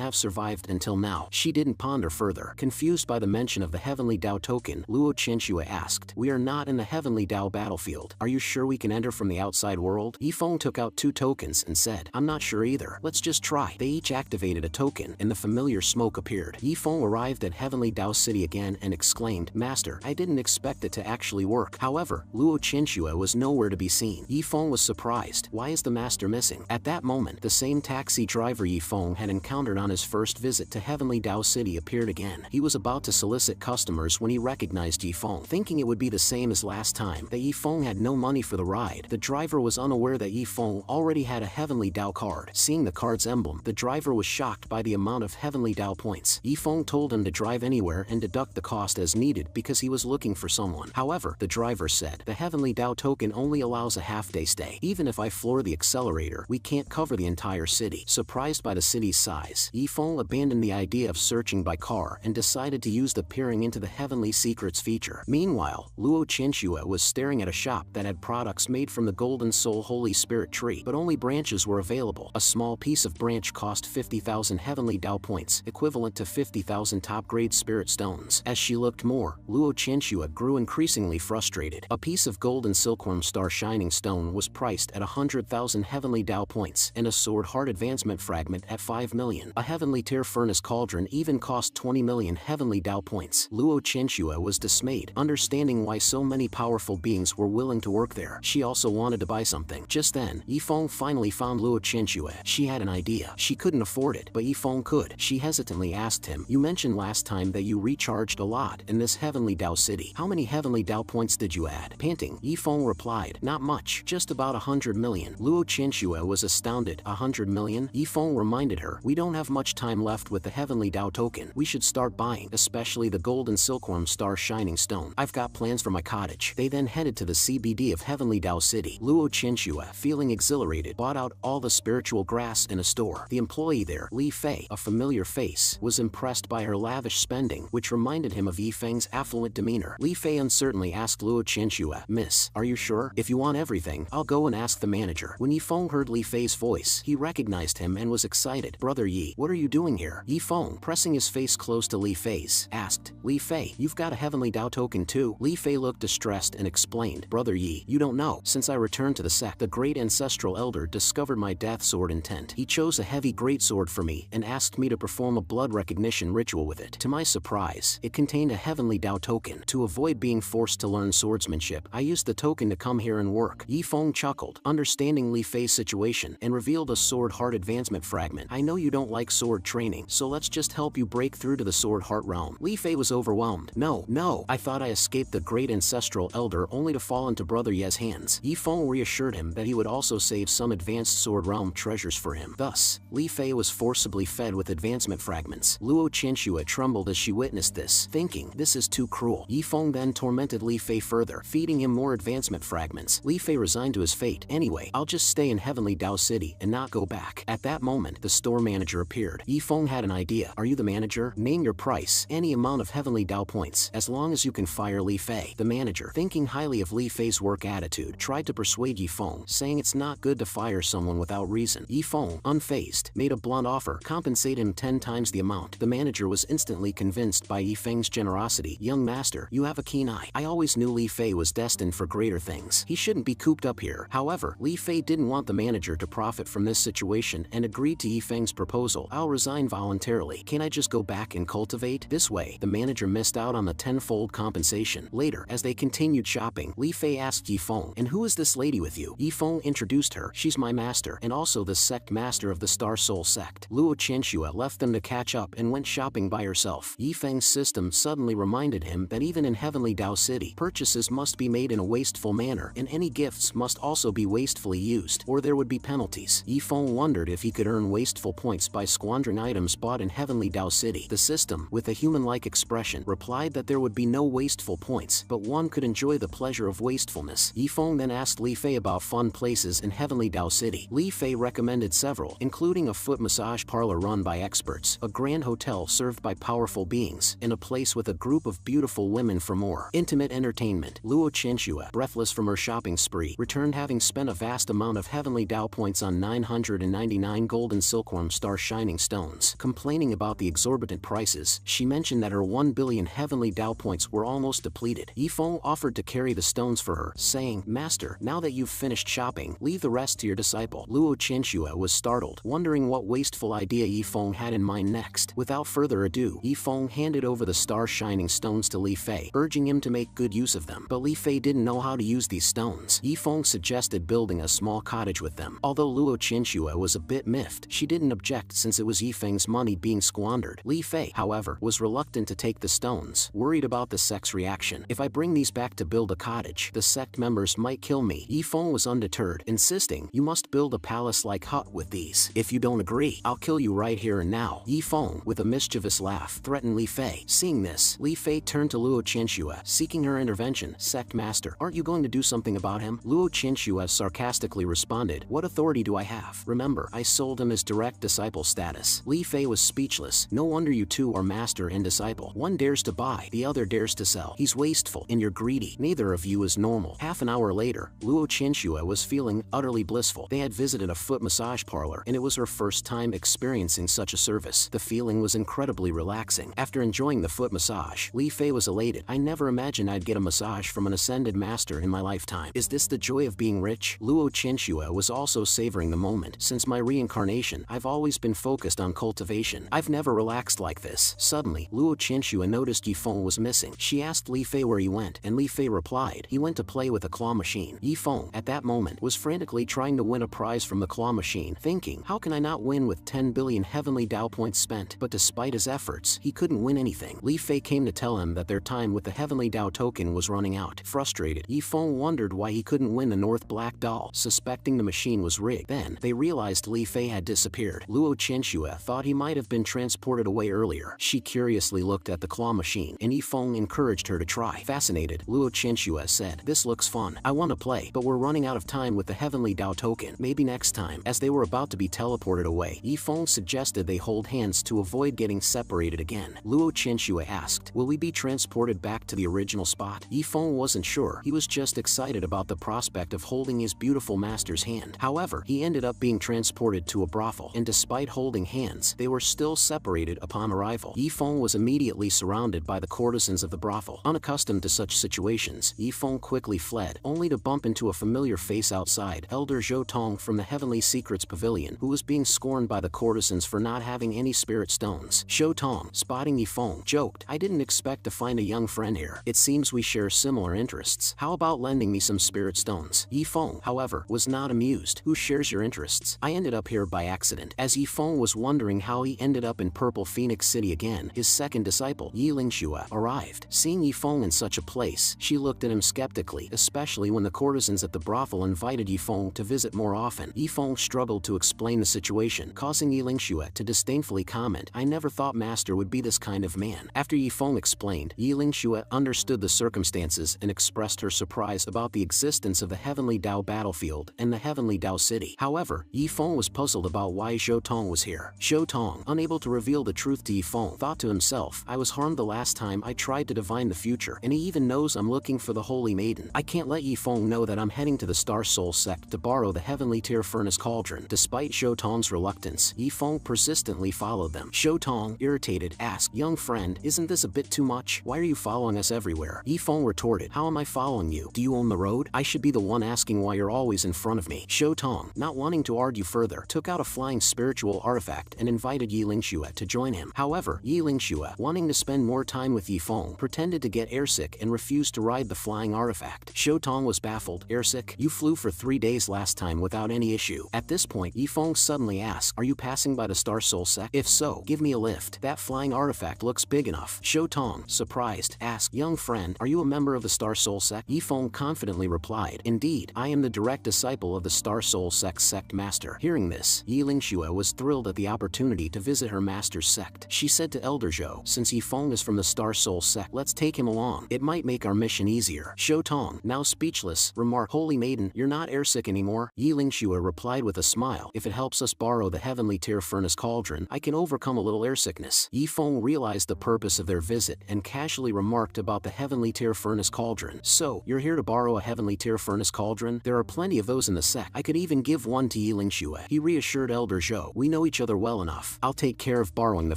have survived until now. She didn't ponder further. Confused by the mention of the Heavenly Dao token, Luo Qianxue asked, "We are not in the Heavenly Dao battlefield. Are you sure we can enter from the outside world?" Yifeng took out 2 tokens and said, "I'm not sure either. Let's just try." They each activated a token, and the familiar smoke appeared. Yifeng arrived at Heavenly Dao City again and exclaimed, "Master, I didn't expect it to actually work." However, Luo Qianxue was nowhere to be seen. Yifeng was surprised. Why is the master missing? At that moment, the same taxi driver Yifeng had encountered on his first visit to Heavenly Dao City appeared again. He was about to solicit customers when he recognized Yifeng. Thinking it would be the same as last time, that Yifeng had no money for the ride, the driver was unaware that Yifeng already had a Heavenly Dao card. Seeing the card's emblem, the driver was shocked by the amount of Heavenly Dao points. Yifeng told him to drive anywhere and deduct the cost as needed because he was looking for someone. However, the driver said, "The Heavenly Dao token only allows a half-day stay. Even if I floor the accelerator, we can't cover the entire city." Surprised by the city's size, Yifeng abandoned the idea of searching by car and decided to use the peering into the Heavenly Secrets feature. Meanwhile, Luo Qianxue was staring at a shop that had products made from the Golden Soul Holy Spirit tree, but only branches were available. A small piece of branch cost 50,000 Heavenly Dao points, equivalent to 50,000 top-grade spirit stones. As she looked more, Luo Qianxue grew increasingly frustrated. A piece of golden silkworm star shining stone was priced at 100,000 Heavenly Dao points, and a sword heart advancement fragment at 5 million. A Heavenly Tear furnace cauldron even cost 20 million Heavenly Dao points. Luo Qianxue was dismayed, understanding why so many powerful beings were willing to work there. She also wanted to buy something. Just then, Yifeng finally found Luo Qianxue. She had an idea. She couldn't afford it, but Yifeng could. She hesitantly asked him, "You mentioned last time that you recharged a lot in this Heavenly Dao city. How many Heavenly Dao points did you add?" Panting, Yifeng replied, "Not much, just about 100 million. Luo Qianxue was astounded. 100 million? Yifeng reminded her, "We don't have much time left with the Heavenly Dao token. We should start buying, especially the golden silkworm star shining stone. I've got plans for my cottage." They then headed to the CBD of Heavenly Dao City. Luo Qianxue, feeling exhilarated, bought out all the spiritual grass in a store. The employee there, Li Fei, a familiar face, was impressed by her lavish spending, which reminded him of Yifeng's affluent demeanor. Li Fei uncertainly asked Luo Qianxue, "Miss, are you sure? If you want everything, I'll go and ask the manager." When Yifeng heard Li Fei's voice, he recognized him and was excited. "Brother Yi, what are you doing here?" Yifeng, pressing his face close to Li Fei's, asked, "Li Fei, you've got a Heavenly Dao token too?" Li Fei looked distressed and explained, "Brother Yi, you don't know. Since I returned to the sect, the great ancestral elder discovered my death sword intent. He chose a heavy greatsword for me and asked me to perform a blood recognition ritual with it. To my surprise, it contained a Heavenly Dao token. To avoid being forced to learn swordsmanship, I used the token to come here and work." Yifeng chuckled, understanding Li Fei's situation, and revealed a sword heart advancement fragment. "I know you don't like sword training, so let's just help you break through to the sword heart realm." Li Fei was overwhelmed. No, I thought I escaped the great ancestral elder only to fall into Brother Ye's hands." Yifeng reassured him that he would also save some advanced sword realm treasures for him. Thus, Li Fei was forcibly fed with advancement fragments. Luo Qianxue trembled as she witnessed this, thinking, "This is too cruel." Yifeng then tormented Li Fei further, feeding him more advancement fragments. Li Fei resigned to his fate. "Anyway, I'll just stay in Heavenly Dao City and not go back." At that moment, the store manager appeared. Yifeng had an idea. "Are you the manager? Name your price. Any amount of Heavenly Dao points, as long as you can fire Li Fei." The manager, thinking highly of Li Fei's work attitude, tried to persuade Yifeng, saying it's not good to fire someone without reason. Yifeng, unfazed, made a blunt offer, compensate him 10 times the amount. The manager was instantly convinced by Yifeng's generosity. "Young master, you have a keen eye. I always knew Li Fei was destined for greater things. He shouldn't be cooped up here." However, Li Fei didn't want the manager to profit from this situation and agreed to Yifeng's proposal. "I'll resign voluntarily. Can I just go back and cultivate?" This way, the manager missed out on the tenfold compensation. Later, as they continued shopping, Li Fei asked Yifeng, "And who is this lady with you?" Yifeng introduced her. "She's my master, and also the sect master of the Star Soul sect." Luo Qianxue left them to catch up and went shopping by herself. Yifeng's system suddenly reminded him that even in Heavenly Dao City, purchases must be made in a wasteful manner, and any gifts must also be wastefully used, or there would be penalties. Yifeng wondered if he could earn wasteful points by squandering items bought in Heavenly Dao City. The system, with a human-like expression, replied that there would be no wasteful points, but one could enjoy the pleasure of wastefulness. Yifeng then asked Li Fei about fun places in Heavenly Dao City. Li Fei recommended several, including a foot massage parlor run by experts, a grand hotel served by powerful beings, and a place with a group of beautiful women for more intimate entertainment. Luo Qianxue, breathless from her shopping spree, returned having spent a vast amount amount of heavenly Dao points on 999 golden silkworm star shining stones. Complaining about the exorbitant prices, she mentioned that her 1 billion heavenly Dao points were almost depleted. Yifeng offered to carry the stones for her, saying, "Master, now that you've finished shopping, leave the rest to your disciple." Luo Qianxue was startled, wondering what wasteful idea Yifeng had in mind next. Without further ado, Yifeng handed over the star shining stones to Li Fei, urging him to make good use of them. But Li Fei didn't know how to use these stones. Yifeng suggested building a small cottage with them. Although Luo Qianxue was a bit miffed, she didn't object since it was Yifeng's money being squandered. Li Fei, however, was reluctant to take the stones, worried about the sect's reaction. "If I bring these back to build a cottage, the sect members might kill me." Yifeng was undeterred, insisting, "You must build a palace-like hut with these. If you don't agree, I'll kill you right here and now." Yifeng, with a mischievous laugh, threatened Li Fei. Seeing this, Li Fei turned to Luo Qianxue, seeking her intervention. "Sect master, aren't you going to do something about him?" Luo Qianxue sarcastically responded, "What authority do I have? Remember, I sold him his direct disciple status." Li Fei was speechless. "No wonder you two are master and disciple. One dares to buy, the other dares to sell. He's wasteful, and you're greedy. Neither of you is normal." Half an hour later, Luo Qianxue was feeling utterly blissful. They had visited a foot massage parlor, and it was her first time experiencing such a service. The feeling was incredibly relaxing. After enjoying the foot massage, Li Fei was elated. "I never imagined I'd get a massage from an ascended master in my lifetime. Is this the joy of being rich?" Luo Qianxue was also savoring the moment. "Since my reincarnation, I've always been focused on cultivation. I've never relaxed like this." Suddenly, Luo Qianxue noticed Yifeng was missing. She asked Li Fei where he went, and Li Fei replied, "He went to play with a claw machine." Yifeng, at that moment, was frantically trying to win a prize from the claw machine, thinking, "How can I not win with 10 billion heavenly Dao points spent?" But despite his efforts, he couldn't win anything. Li Fei came to tell him that their time with the heavenly Dao token was running out. Frustrated, Yifeng wondered why he couldn't win the North Black Doll, suspecting the machine was rigged. Then, they realized Li Fei had disappeared. Luo Qianxue thought he might have been transported away earlier. She curiously looked at the claw machine, and Yifeng encouraged her to try. Fascinated, Luo Qianxue said, "This looks fun. I want to play, but we're running out of time with the heavenly Dao token. Maybe next time." As they were about to be teleported away, Yifeng suggested they hold hands to avoid getting separated again. Luo Qianxue asked, "Will we be transported back to the original spot?" Yifeng wasn't sure. He was just excited about the prospect of holding his beautiful master's hand. However, he ended up being transported to a brothel, and despite holding hands, they were still separated upon arrival. Yifeng was immediately surrounded by the courtesans of the brothel. Unaccustomed to such situations, Yifeng quickly fled, only to bump into a familiar face outside, Elder Zhou Tong from the Heavenly Secrets Pavilion, who was being scorned by the courtesans for not having any spirit stones. Zhou Tong, spotting Yifeng, joked, "I didn't expect to find a young friend here. It seems we share similar interests. How about lending me some spirit stones?" Yifeng, however, was not amused. "Who shares your interests? I ended up here by accident." As Yifeng was wondering how he ended up in Purple Phoenix City again, his second disciple, Yilingxue, arrived. Seeing Yifeng in such a place, she looked at him skeptically, especially when the courtesans at the brothel invited Yifeng to visit more often. Yifeng struggled to explain the situation, causing Yilingxue to disdainfully comment, "I never thought Master would be this kind of man." After Yifeng explained, Yilingxue understood the circumstances and expressed her surprise about the existence of the Heavenly Dao battlefield and the Heavenly Dao city. However, Yifeng was puzzled about why Zhou Tong was here. Zhou Tong, unable to reveal the truth to Yifeng, thought to himself, "I was harmed the last time I tried to divine the future, and he even knows I'm looking for the Holy Maiden. I can't let Yifeng know that I'm heading to the Star Soul sect to borrow the Heavenly Tear Furnace Cauldron." Despite Zhou Tong's reluctance, Yifeng persistently followed them. Zhou Tong, irritated, asked, "Young friend, isn't this a bit too much? Why are you following us everywhere?" Yifeng retorted, "How am I following you? Do you own the road? I should be the one asking why you're always in front of me." Zhou Tong, not wanting to argue further, took out a flying spiritual artifact and invited Yilingxue to join him. However, Yilingxue, wanting to spend more time with Yifeng, pretended to get airsick and refused to ride the flying artifact. Zhou Tong was baffled. "Airsick? You flew for 3 days last time without any issue." At this point, Yifeng suddenly asked, "Are you passing by the Star Soul sect? If so, give me a lift. That flying artifact looks big enough." Zhou Tong, surprised, asked, "Young friend, are you a member of the Star Soul sect?" Yifeng confidently replied, "Indeed, I am the direct disciple of the Star Soul sect's sect master." Hearing this, Yilingxue was thrilled at the opportunity to visit her master's sect. She said to Elder Zhou, "Since Yifeng is from the Star Soul sect, let's take him along. It might make our mission easier." Zhou Tong, now speechless, remarked, "Holy Maiden, you're not airsick anymore?" Yilingxue replied with a smile, "If it helps us borrow the Heavenly Tear Furnace Cauldron, I can overcome a little airsickness." Yifeng realized the purpose of their visit and casually remarked about the Heavenly Tear Furnace Cauldron. "So, you're here to borrow a Heavenly Tear Furnace Cauldron? There are plenty of those those in the sect. I could even give one to Yilingxue. He reassured Elder Zhou. We know each other well enough. I'll take care of borrowing the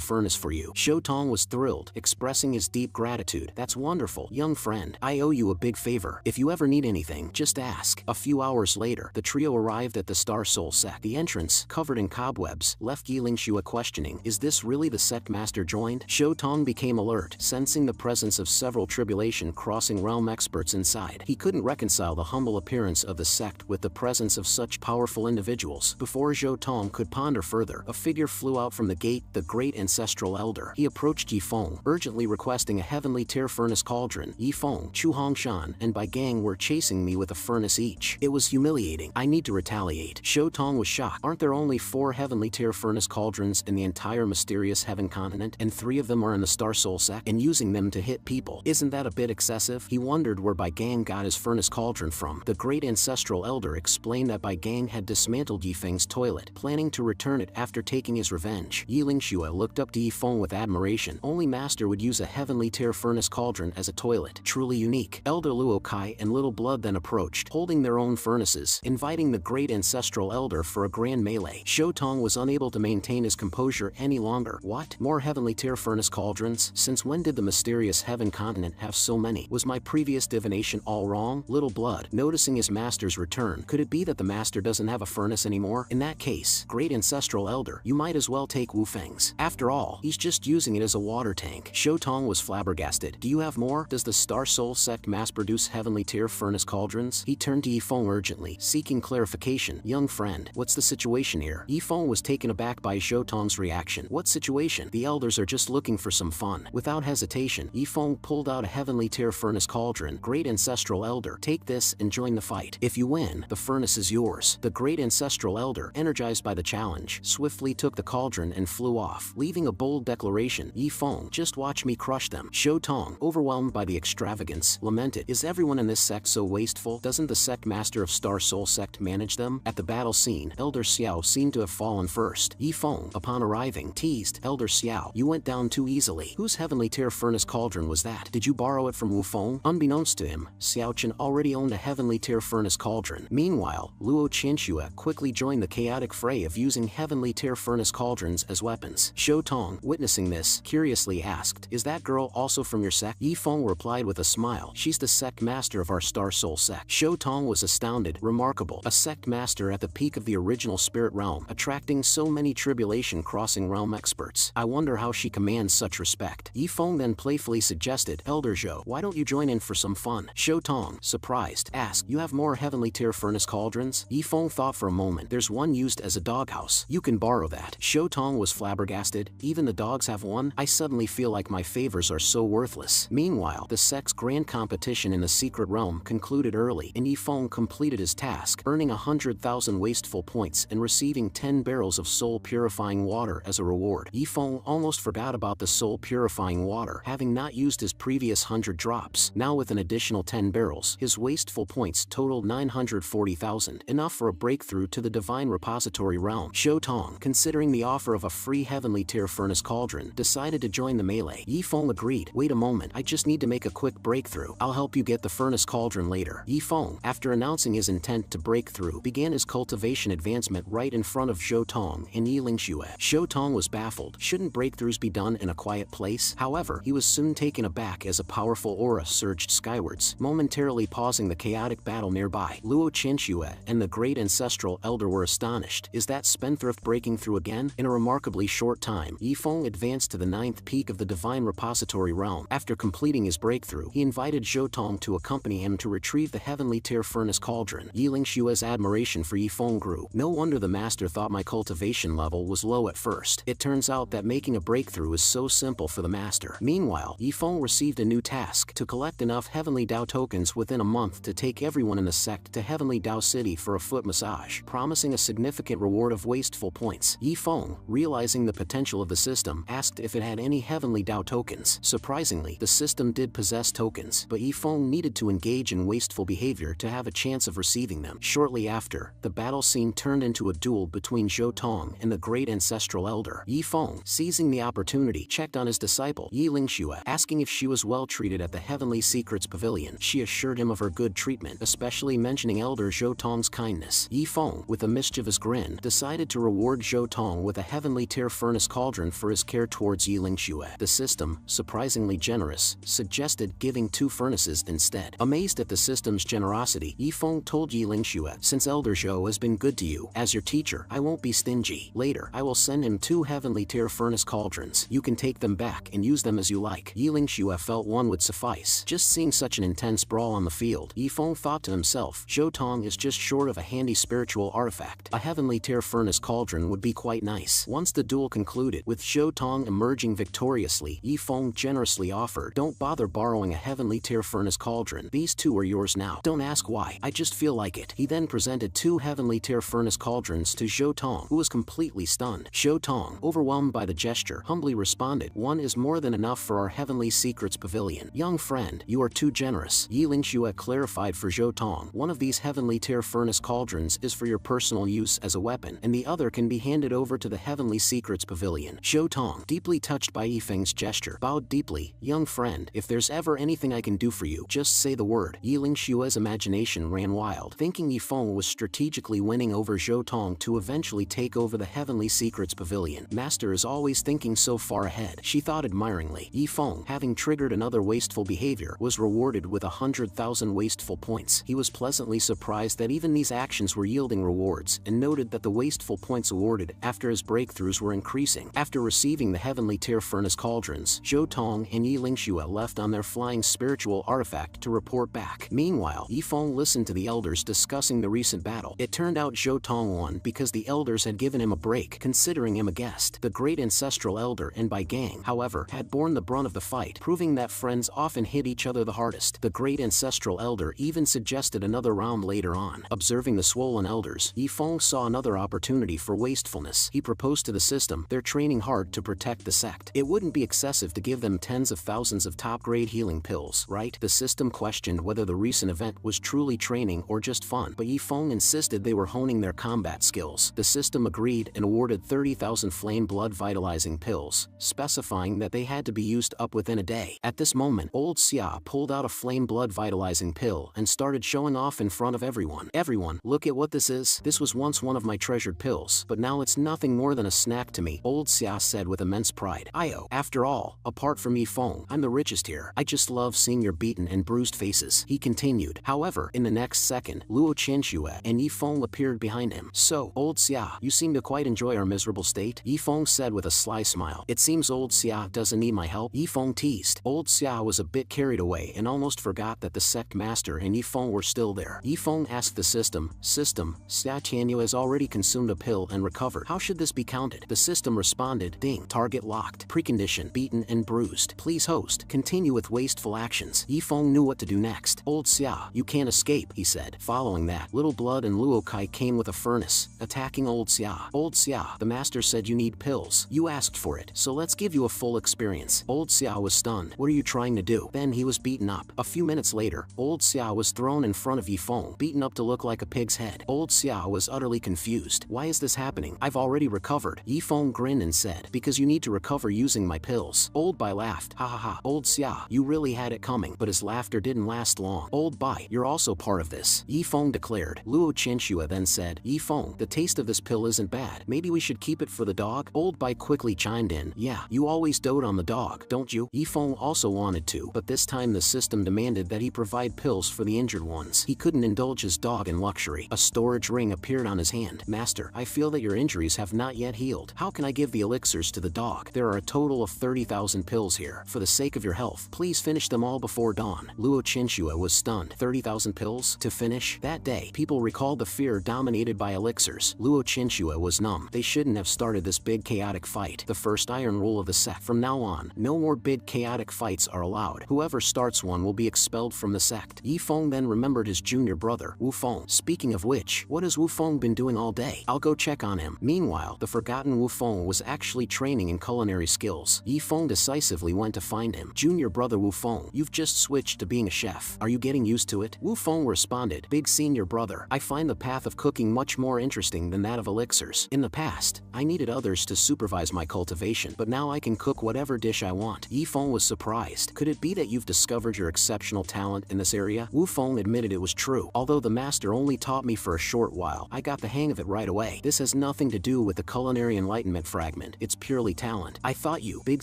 furnace for you. Zhou Tong was thrilled, expressing his deep gratitude. That's wonderful, young friend. I owe you a big favor. If you ever need anything, just ask. A few hours later, the trio arrived at the Star Soul sect. The entrance, covered in cobwebs, left Yilingxue questioning. Is this really the sect master joined? Zhou Tong became alert, sensing the presence of several tribulation-crossing realm experts inside. He couldn't reconcile the humble appearance of the sect with the presence of such powerful individuals. Before Zhou Tong could ponder further, a figure flew out from the gate, the great ancestral elder. He approached Yifeng, urgently requesting a heavenly tier furnace cauldron. Yifeng, Chu Hongshan, and Bai Gang were chasing me with a furnace each. It was humiliating. I need to retaliate. Zhou Tong was shocked. Aren't there only 4 heavenly tier furnace cauldrons in the entire mysterious heaven continent, and 3 of them are in the Star Soul sect, and using them to hit people? Isn't that a bit excessive? He wondered where Bai Gang got his furnace cauldron from. The great ancestral elder explained that Bai Gang had dismantled Yifeng's toilet, planning to return it after taking his revenge. Yilingxue looked up to Yifeng with admiration. Only master would use a heavenly tier furnace cauldron as a toilet. Truly unique. Elder Luo Kai and Little Blood then approached, holding their own furnaces, inviting the great ancestral elder for a grand melee. Zhou Tong was unable to maintain his composure any longer. What? More heavenly tier furnace cauldrons? Since when did the mysterious heaven continent have so many? Was my previous divination all wrong? Little Blood, noticing his master's return, could it be that the master doesn't have a furnace anymore? In that case, great ancestral elder, you might as well take Wu Feng's. After all, he's just using it as a water tank. Zhou Tong was flabbergasted. Do you have more? Does the Star Soul sect mass-produce heavenly tier furnace cauldrons? He turned to Yifeng urgently, seeking clarification. Young friend, what's the situation here? Yifeng was taken aback by Zhou Tong's reaction. What situation? The elders are just looking for some fun. Without hesitation, Yifeng pulled out a heavenly tier furnace cauldron. Great ancestral elder, take this and join the fight. If you win, the furnace is yours. The great ancestral elder, energized by the challenge, swiftly took the cauldron and flew off, leaving a bold declaration. Yifeng, just watch me crush them. Zhou Tong, overwhelmed by the extravagance, lamented. Is everyone in this sect so wasteful? Doesn't the sect master of Star Soul sect manage them? At the battle scene, Elder Xiao seemed to have fallen first. Yifeng, upon arriving, teased. Elder Xiao, you went down too easily. Whose heavenly tier furnace cauldron was that? Did you borrow it from Wu Feng? Unbeknownst to him, Xiao Chen already owned a heavenly tier furnace cauldron. Meanwhile, Luo Qianxue quickly joined the chaotic fray of using heavenly tier furnace cauldrons as weapons. Zhou Tong, witnessing this, curiously asked, is that girl also from your sect? Yifeng replied with a smile. She's the sect master of our Star Soul sect. Zhou Tong was astounded. Remarkable. A sect master at the peak of the original spirit realm, attracting so many tribulation-crossing realm experts. I wonder how she commands such respect. Yifeng then playfully suggested, Elder Zhou, why don't you join in for some fun? Zhou Tong, surprised, asked, you have more heavenly tier furnace cauldrons? Yifeng thought for a moment. There's one used as a doghouse. You can borrow that. Zhou Tong was flabbergasted. Even the dogs have one? I suddenly feel like my favors are so worthless. Meanwhile, the sect's grand competition in the secret realm concluded early, and Yifeng completed his task, earning 100,000 wasteful points and receiving 10 barrels of soul-purifying water as a reward. Yifeng almost forgot about the soul-purifying water, having not used his previous 100 drops. Now with an additional 10 barrels, his wasteful points totaled 940,000, enough for a breakthrough to the divine repository realm. Zhou Tong, considering the offer of a free heavenly tier furnace cauldron, decided to join the melee. Yifeng agreed. Wait a moment, I just need to make a quick breakthrough. I'll help you get the furnace cauldron later. Yifeng, after announcing his intent to break through, began his cultivation advancement right in front of Zhou Tong and Yilingxue. Zhou Tong was baffled. Shouldn't breakthroughs be done in a quiet place? However, he was soon taken aback as a powerful aura surged skywards, momentarily pausing the chaotic battle nearby. Luo Qianxue and the great ancestral elder were astonished. Is that spendthrift breaking through again? In a remarkably short time, Yifeng advanced to the 9th peak of the divine repository realm. After completing his breakthrough, he invited Zhou Tong to accompany him to retrieve the heavenly tier furnace cauldron. Yilingxue's admiration for Yifeng grew. No wonder the master thought my cultivation level was low at first. It turns out that making a breakthrough is so simple for the master. Meanwhile, Yifeng received a new task: to collect enough heavenly Dao tokens within a month to take everyone in the sect to Heavenly Dao City for a foot massage, promising a significant reward of wasteful points. Yifeng, realizing the potential of the system, asked if it had any heavenly Dao tokens. Surprisingly, the system did possess tokens, but Yifeng needed to engage in wasteful behavior to have a chance of receiving them. Shortly after, the battle scene turned into a duel between Zhou Tong and the great ancestral elder. Yifeng, seizing the opportunity, checked on his disciple, Yilingxue, asking if she was well treated at the Heavenly Secrets Pavilion. She assured him of her good treatment, especially mentioning Elder Zhou Tong's kindness. Yi Feng, with a mischievous grin, decided to reward Zhou Tong with a heavenly tier furnace cauldron for his care towards Yi Lingxue. The system, surprisingly generous, suggested giving 2 furnaces instead. Amazed at the system's generosity, Yi Feng told Yi Lingxue, "Since Elder Zhou has been good to you, as your teacher, I won't be stingy. Later, I will send him 2 heavenly tier furnace cauldrons. You can take them back and use them as you like." Yi Lingxue felt one would suffice. Just seeing such an intense brawl on the field, Yi Feng thought to himself, Zhou Tong is just short of a handy spiritual artifact. A heavenly tier furnace cauldron would be quite nice. Once the duel concluded, with Zhou Tong emerging victoriously, Yi Feng generously offered, "Don't bother borrowing a heavenly tier furnace cauldron. These 2 are yours now. Don't ask why, I just feel like it." He then presented 2 heavenly tier furnace cauldrons to Zhou Tong, who was completely stunned. Zhou Tong, overwhelmed by the gesture, humbly responded, "1 is more than enough for our heavenly secrets pavilion." "Young friend, you are too generous." Yi Lingxue clarified for Zhou Tong, "One of these heavenly tier furnace cauldrons is for your personal use as a weapon, and the other can be handed over to the heavenly secrets pavilion." Zhou Tong, deeply touched by Yi Feng's gesture, bowed deeply. "Young friend, if there's ever anything I can do for you, just say the word." Yi Lingxue's imagination ran wild, thinking Yi Feng was strategically winning over Zhou Tong to eventually take over the heavenly secrets pavilion. Master is always thinking so far ahead, she thought admiringly. Yi Feng, having triggered another wasteful behavior, was rewarded with 100,000 wasteful points. He was pleasantly surprised that even these actions were yielding rewards, and noted that the wasteful points awarded after his breakthroughs were increasing. After receiving the heavenly tier furnace cauldrons, Zhou Tong and Yi Lingxue left on their flying spiritual artifact to report back. Meanwhile, Yi Feng listened to the elders discussing the recent battle. It turned out Zhou Tong won because the elders had given him a break, considering him a guest. The great ancestral elder and Bai Gang, however, had borne the brunt of the fight, proving that friends often hit each other the hardest. The great ancestral elder even suggested another round later on. Observing the swollen elders, Yi Feng saw another opportunity for wastefulness. He proposed to the system, "They're training hard to protect the sect. It wouldn't be excessive to give them tens of thousands of top-grade healing pills, right?" The system questioned whether the recent event was truly training or just fun, but Yi Feng insisted they were honing their combat skills. The system agreed and awarded 30,000 flame blood vitalizing pills, specifying that they had to be used up within a day. At this moment, old Xia pulled out a flame blood vitalizing pill and started showing off in front of everyone. "Everyone, look at what this is. This was once one of my treasured pills, but now it's nothing more than a snack to me," old Xia said with immense pride. After all, apart from Yi Feng, I'm the richest here. I just love seeing your beaten and bruised faces," he continued. However, in the next second, Luo Qianxue and Yi Feng appeared behind him. "So, old Xia, you seem to quite enjoy our miserable state," Yi Feng said with a sly smile. "It seems old Xia doesn't need my help," Yi Feng teased. Old Xia was a bit carried away and almost forgot that the sect master and Yi Feng were still there. Yi Feng asked the system, "Xia Qianyu has already consumed a pill and recovered. How should this be counted?" The system responded, "Ding, target locked. Precondition, beaten and bruised. Please host, continue with wasteful actions." Yi Feng knew what to do next. "Old Xia, you can't escape," he said. Following that, Little Blood and Luo Kai came with a furnace, attacking old Xia. "Old Xia, the master said you need pills. You asked for it, so let's give you a full experience." Old Xia was stunned. "What are you trying to do?" Then he was beaten up. A few minutes later, old Xia was thrown in front of Yi Feng, beaten up to look like a pig's head. Old Xia was utterly confused. "Why is this happening? I've already recovered." Yi Feng grinned and said, "Because you need to recover using my pills." Old Bai laughed. "Ha ha ha, old Xia, you really had it coming." But his laughter didn't last long. "Old Bai, you're also part of this," Yi Feng declared. Luo Qianxue then said, "Yi Feng, the taste of this pill isn't bad. Maybe we should keep it for the dog?" Old Bai quickly chimed in, "Yeah, you always dote on the dog, don't you?" Yi Feng also wanted to, but this time the system demanded that he provide pills for the injured ones. He couldn't indulge his dog in luxury. A storage ring appeared on his hand. "Master, I feel that your injuries have not yet healed. How can I give the elixirs to the dog? There are a total of 30,000 pills here. For the sake of your health, please finish them all before dawn." Luo Qianxue was stunned. 30,000 pills? To finish? That day, people recalled the fear dominated by elixirs. Luo Qianxue was numb. They shouldn't have started this big chaotic fight. The first iron rule of the sect. From now on, no more big chaotic fights are allowed. Whoever starts one will be expelled from the sect. Yi Feng then remembered his junior brother, Wu Feng. Speaking of which, what has Wu Feng been doing all day? I'll go check on him. Meanwhile, the forgotten Wu Feng was actually training in culinary skills. Yi Feng decisively went to find him. "Junior brother Wu Feng, you've just switched to being a chef. Are you getting used to it?" Wu Feng responded, "Big senior brother, I find the path of cooking much more interesting than that of elixirs. In the past, I needed others to supervise my cultivation, but now I can cook whatever dish I want." Yi Feng was surprised. "Could it be that you've discovered your exceptional talent in this area?" Wu Feng admitted it was true. Although the master only taught me for a short while, I got the hang of it right away. This has nothing to do with the culinary enlightenment fragment, it's purely talent. I thought you, big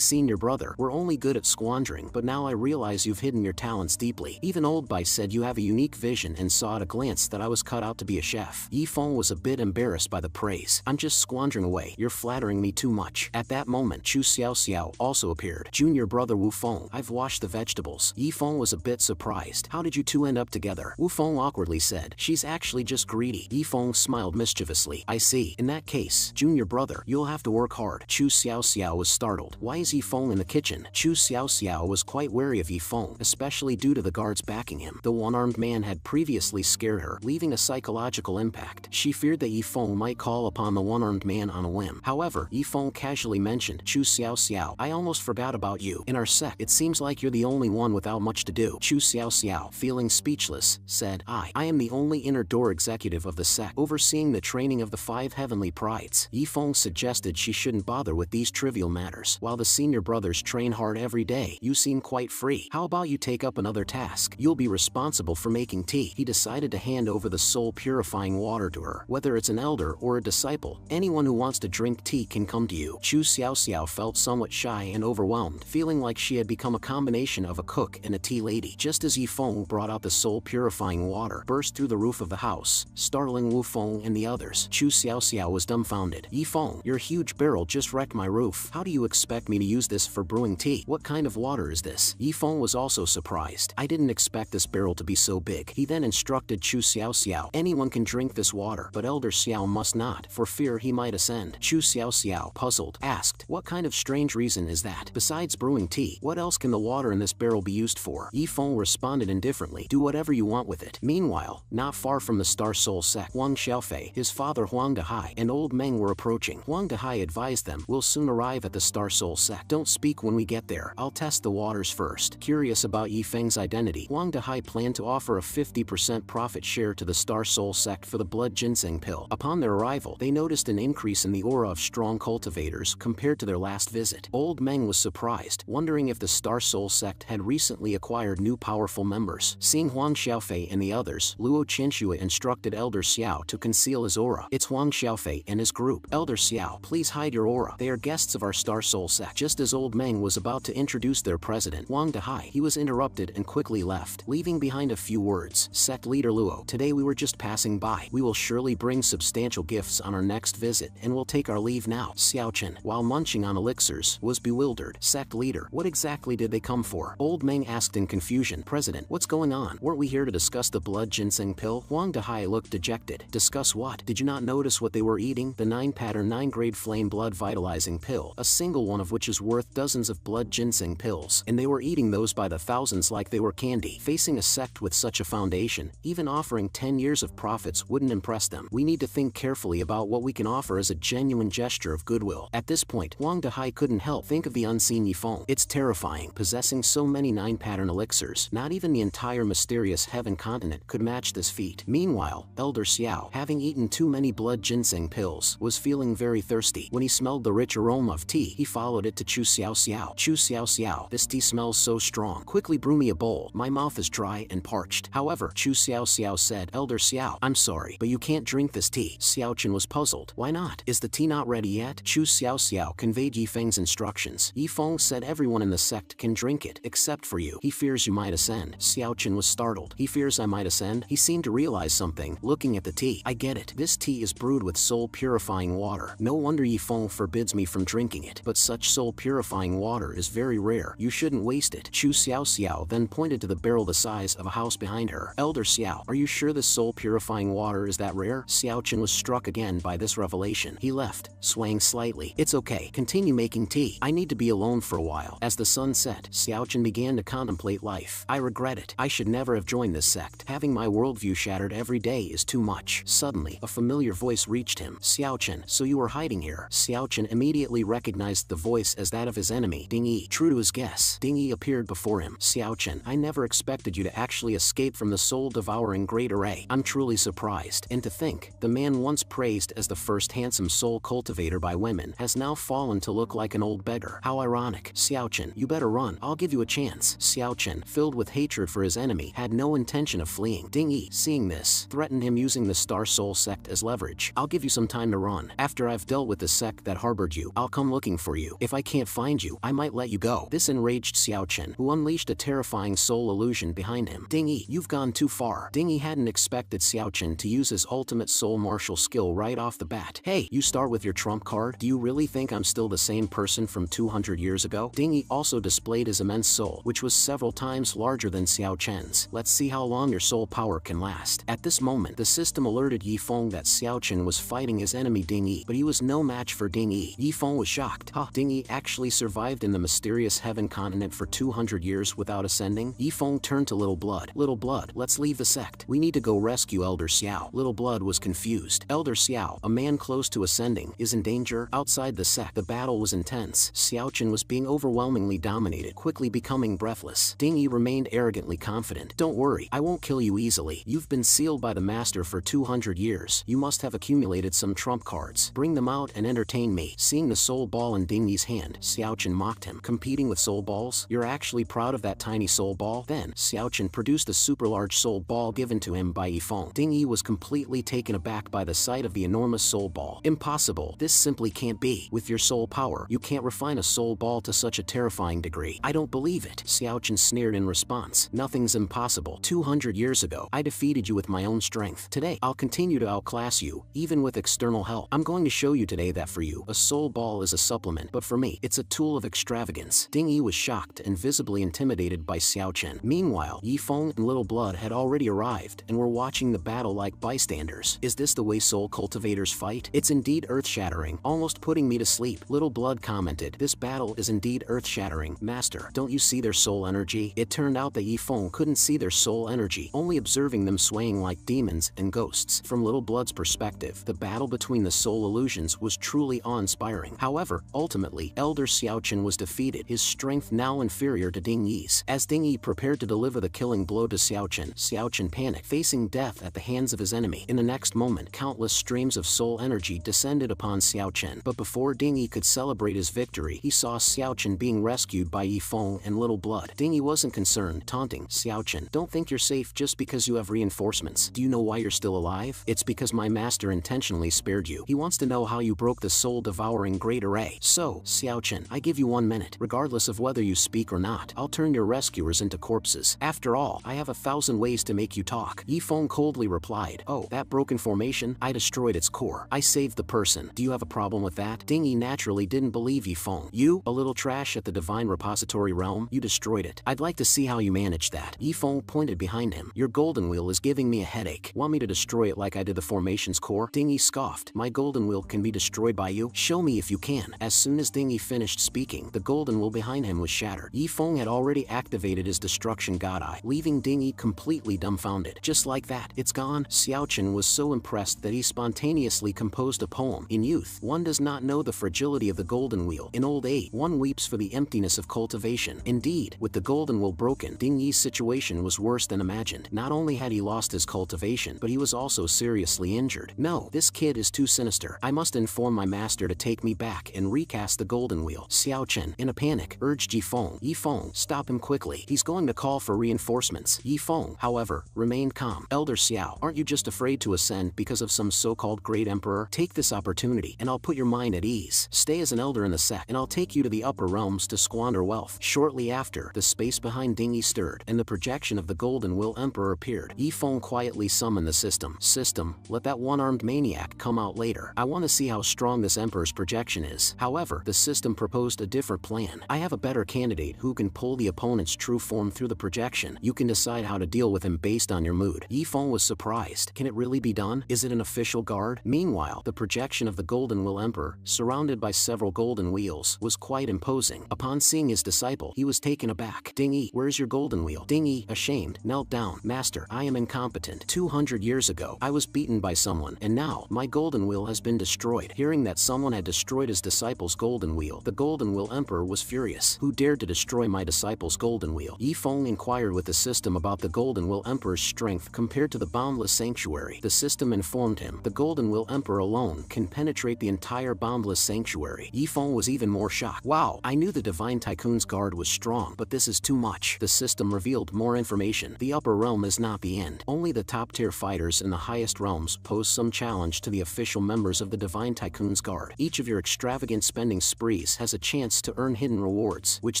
senior brother, were only good at squandering, but now I realize you've hidden your talents deeply. Even Old Bai said you have a unique vision and saw at a glance that I was cut out to be a chef. Yifeng was a bit embarrassed by the praise. I'm just squandering away, you're flattering me too much. At that moment, Chu Xiao Xiao also appeared. Junior brother Wu Feng, I've washed the vegetables. Yifeng was a bit surprised. How did you two end up together? Wu Feng awkwardly said. She's actually just greedy. Yifeng smiled mischievously. I see. In that case, junior brother, you'll have to work hard. Chu Xiao Xiao was startled. Why is Yifeng in the kitchen? Chu Xiao Xiao was quite wary of Yifeng, especially due to the guards backing him. The one-armed man had previously scared her, leaving a psychological impact. She feared that Yifeng might call upon the one-armed man on a whim. However, Yifeng casually mentioned, Chu Xiao Xiao, I almost forgot about you. In our sect, it seems like you're the only one without much to do. Chu Xiao Xiao, feeling speechless, said, I am the only inner door executive of the sect, overseeing the training of the 5 heavenly prides. Yifeng suggested she shouldn't bother with these trivial matters. While the senior brothers train hard every day, you seem quite free. How about you take up another task? You'll be responsible for making tea. He decided to hand over the soul purifying water to her. Whether it's an elder or a disciple, anyone who wants to drink tea can come to you. Chu Xiao Xiao felt somewhat shy and overwhelmed, feeling like she had become a combination of a cook and a tea lady. Just as Yifeng brought out the soul purifying water, burst through the roof of the house, startling Wu Feng and the others. Chu Xiao Xiao was dumbfounded. Yifeng, your huge barrel just wrecked my roof. How do you expect me to use this for brewing tea? What kind of water is this? Yifeng was also surprised. I didn't expect this barrel to be so big. He then instructed Chu Xiao Xiao, anyone can drink this water, but Elder Xiao must not, for fear he might ascend. Chu Xiao Xiao, puzzled, asked, what kind of strange reason is that? Besides brewing tea, what else can the water in this barrel be used for? Yifeng responded indifferently, do whatever you want with it. Meanwhile, not far from the Star Soul sect, Huang Xiaofei, his father Huang Dehai, and Old Meng were approaching. Huang Dehai advised them, we'll soon arrive at the Star Soul sect. Don't speak when we get there. I'll test the waters first. Curious about Yifeng's identity, Huang Dehai planned to offer a 50% profit share to the Star Soul sect for the blood ginseng pill. Upon their arrival, they noticed an increase in the aura of strong cultivators compared to their last visit. Old Meng was surprised, wondering if the Star Soul sect had recently acquired new powerful members. Seeing Huang Xiaofei and the others, Luo Qianxue instructed Elder Xiao to conceal his aura. It's Huang Xiaofei and his group. Elder Xiao, please hide your aura. They are guests of our Star Soul sect. Just as Old Meng was about to introduce their president, Huang Dehai, he was interrupted and quickly left, leaving behind a few words. Sect leader Luo, today we were just passing by. We will surely bring substantial gifts on our next visit, and we'll take our leave now. Xiao Chen, while munching on elixirs, was bewildered. Sect leader, what exactly did they come for? Old Meng asked in confusion. President, what's going on? Weren't we here to discuss the blood ginseng pill? Huang Dehai looked dejected. Discuss what? Did you not notice what they were eating? The 9-pattern 9-grade flame blood vitalizing pill, a single one of which is worth dozens of blood ginseng pills, and they were eating those by the thousands like they were candy. Facing a sect with such a foundation, even offering 10 years of profits wouldn't impress them. We need to think carefully about what we can offer as a genuine gesture of goodwill. At this point, Huang Dehai couldn't help think of the unseen Yifeng. It's terrifying, possessing so many 9-pattern elixirs. Not even the entire mysterious heaven continent could match this feat. Meanwhile, Elder Xiao, having eaten too many blood ginseng pills, was feeling very thirsty. When he smelled the rich aroma of tea, he followed it to Chu Xiao Xiao. Chu Xiao Xiao, this tea smells so strong. Quickly brew me a bowl. My mouth is dry and parched. However, Chu Xiao Xiao said, Elder Xiao, I'm sorry, but you can't drink this tea. Xiao Chen was puzzled. Why not? Is the tea not ready yet? Chu Xiao Xiao conveyed Yifeng's instructions. Yifeng said everyone in the sect can drink it, except for you. He fears you might ascend. Xiao Chen was startled. He fears I might ascend? He seemed to realize something, looking at the tea. I get it. This tea is brewed with soul-purifying water. No wonder Yifeng forbids me from drinking it. But such soul-purifying water is very rare. You shouldn't waste it. Chu Xiao Xiao then pointed to the barrel the size of a house behind her. Elder Xiao, are you sure this soul-purifying water is that rare? Xiao Chen was struck again by this revelation. He left, swaying slightly. It's okay. Continue making tea. I need to be alone for a while. As the sun set, Xiao Chen began to contemplate life. I regret it. I should never have joined this sect. Having my worldview shattered every day is too much. Suddenly, a familiar voice reached him. Xiao Chen, so you were hiding here. Xiao Chen immediately recognized the voice as that of his enemy, Ding Yi. True to his guess, Ding Yi appeared before him. Xiao Chen, I never expected you to actually escape from the soul-devouring Great Array. I'm truly surprised. And to think, the man once praised as the first handsome soul cultivator by women has now fallen to look like an old beggar. How ironic. Xiao Chen, you better run. I'll give you a chance. Xiao Chen, filled with hatred for his enemy, had no intention of fleeing. Ding Yi Yi, seeing this, threatened him using the Star Soul sect as leverage. I'll give you some time to run. After I've dealt with the sect that harbored you, I'll come looking for you. If I can't find you, I might let you go. This enraged Xiaochen, who unleashed a terrifying soul illusion behind him. Ding Yi, you've gone too far. Ding Yi hadn't expected Xiaochen to use his ultimate soul martial skill right off the bat. Hey, you start with your trump card? Do you really think I'm still the same person from 200 years ago? Ding Yi also displayed his immense soul, which was several times larger than Xiaochen's. Let's see how long your soul power can last. At this moment, the system alerted Yi Feng that Xiaochen was fighting his enemy Ding Yi, but he was no match for Ding Yi. Yi Feng was shocked. Huh, Ding Yi actually survived in the mysterious heaven continent for 200 years without ascending? Yi Feng turned to Little Blood. Little Blood, let's leave the sect. We need to go rescue Elder Xiao. Little Blood was confused. Elder Xiao, a man close to ascending, is in danger. Outside the sect, the battle was intense. Xiaochen was being overwhelmingly dominated, quickly becoming breathless. Ding Yi remained arrogantly confident. Don't worry, I won't kill you easily. You've been sealed by the master for 200 years. You must have accumulated some trump cards. Bring them out and entertain me. Seeing the soul ball in Ding Yi's hand, Xiaochen mocked him. Competing with soul balls? You're actually proud of that tiny soul ball? Then, Xiaochen produced a super large soul ball given to him by Yi Feng. Ding Yi was completely taken aback by the sight of the enormous soul ball. Impossible. This simply can't be. With your soul power, you can't refine a soul ball to such a terrifying degree. I don't believe it. Xiaochen sneered in response. Nothing's impossible. 200 years ago, I defeated you with my own strength. Today, I'll continue to outclass you, even with external help. I'm going to show you today that for you, a soul ball is a supplement, but for me, it's a tool of extravagance. Ding Yi was shocked and visibly intimidated by Xiaochen. Meanwhile, Yi Feng and Little Blood had already arrived and were watching the battle like bystanders. Is this the way soul cultivators fight? It's indeed earth-shattering, almost putting me to sleep. Little Blood commented, this battle is indeed earth-shattering. Master, don't you see their soul energy? It turned out that Yi Feng couldn't see their soul energy, only observing them swaying like demons and ghosts. From Little Blood's perspective, the battle between the soul illusions was truly awe-inspiring. However, ultimately, Elder Xiaochen was defeated, his strength now inferior to Ding Yi's. As Ding Yi prepared to deliver the killing blow to Xiaochen, Xiaochen panicked, facing death at the hands of his enemy. In the next moment, countless streams of soul energy descended upon Xiaochen. But before Ding Yi could celebrate his victory, he saw Xiaochen being rescued by Yi Feng and Little Blood. Ding Yi wasn't concerned, taunting, Xiaochen, don't think you're safe just because you have reinforcements. Do you know why you're still alive? It's because my master intentionally spared you. He wants to know how you broke the soul-devouring Great Array. So, Xiaochen, I give you 1 minute. Regardless of whether you speak or not, I'll turn your rescuers into corpses. After all, I have 1,000 ways to make you talk. Yi Feng coldly replied, oh, that broken formation? I destroyed its core. I saved the person. Do you have a problem with that? Ding Yi naturally didn't believe Yi Feng. You, a little trash at the Divine Repository realm? You destroyed it. I'd like to see how you managed that. Yi Feng pointed behind him. Your golden wheel is giving me a headache. Want me to destroy it like I did the formation's core? Ding Yi scoffed. My golden wheel can be destroyed by you? Show me if you can. As soon as Ding Yi finished speaking, the golden wheel behind him was shattered. Yi Feng had already activated his destruction god eye, leaving Ding Yi completely dumbfounded. Just like that, it's gone. Xiaochen was so impressed that he spontaneously composed a poem. In youth, one does not know the fragility of the golden wheel. In old age, one weeps for the emptiness of cultivation. Indeed, with the golden wheel broken, Ding Yi's situation was worse than imagined. Not only had he lost his cultivation, but he was also seriously injured. No, this kid is too sinister. I must inform my master to take me back and recast the golden wheel. Xiaochen, in a panic, urged Yi Feng. Yi Feng, stop him quickly. He's going to call for reinforcements. Yi Feng, however, remained calm. Elder Xiao, aren't you just afraid to ascend because of some so-called great emperor? Take this opportunity, and I'll put your mind at ease. Stay as an elder in the sect, and I'll take you to the upper realms to squander wealth. Shortly after, the space behind Ding Yi stirred, and the projection of the Golden Will Emperor appeared. Yi Feng quietly summoned the system. System, let that one-armed maniac come out later. I want to see how strong this emperor's projection is. However, the system proposed a different plan. I have a better candidate who can pull the opponent's true form through the projection. You can decide how to deal with him based on your mood. Yi Feng was surprised. Can it really be done? Is it an official guard? Meanwhile, the projection of the Golden Will Emperor, surrounded by several golden wheels, was quite imposing. Upon seeing his disciple, he was taken aback. Ding Yi, where's your golden wheel? Ding Yi, ashamed, knelt down. Master, I am incompetent. 200 years ago, I was beaten by someone, and now, my golden wheel has been destroyed. Hearing that someone had destroyed his disciple's golden wheel, the Golden Will Emperor was furious. Who dared to destroy my disciple's golden wheel? Yi Feng inquired with the system about the Golden Will Emperor's strength compared to the boundless sanctuary. The system informed him, the Golden Will Emperor alone can penetrate the entire boundless sanctuary. Yi Feng was even more shocked. Wow, I knew the Divine Tycoon's guard was strong, but this is too much. The system revealed more information. The upper realm is not not the end. Only the top-tier fighters in the highest realms pose some challenge to the official members of the Divine Tycoon's Guard. Each of your extravagant spending sprees has a chance to earn hidden rewards, which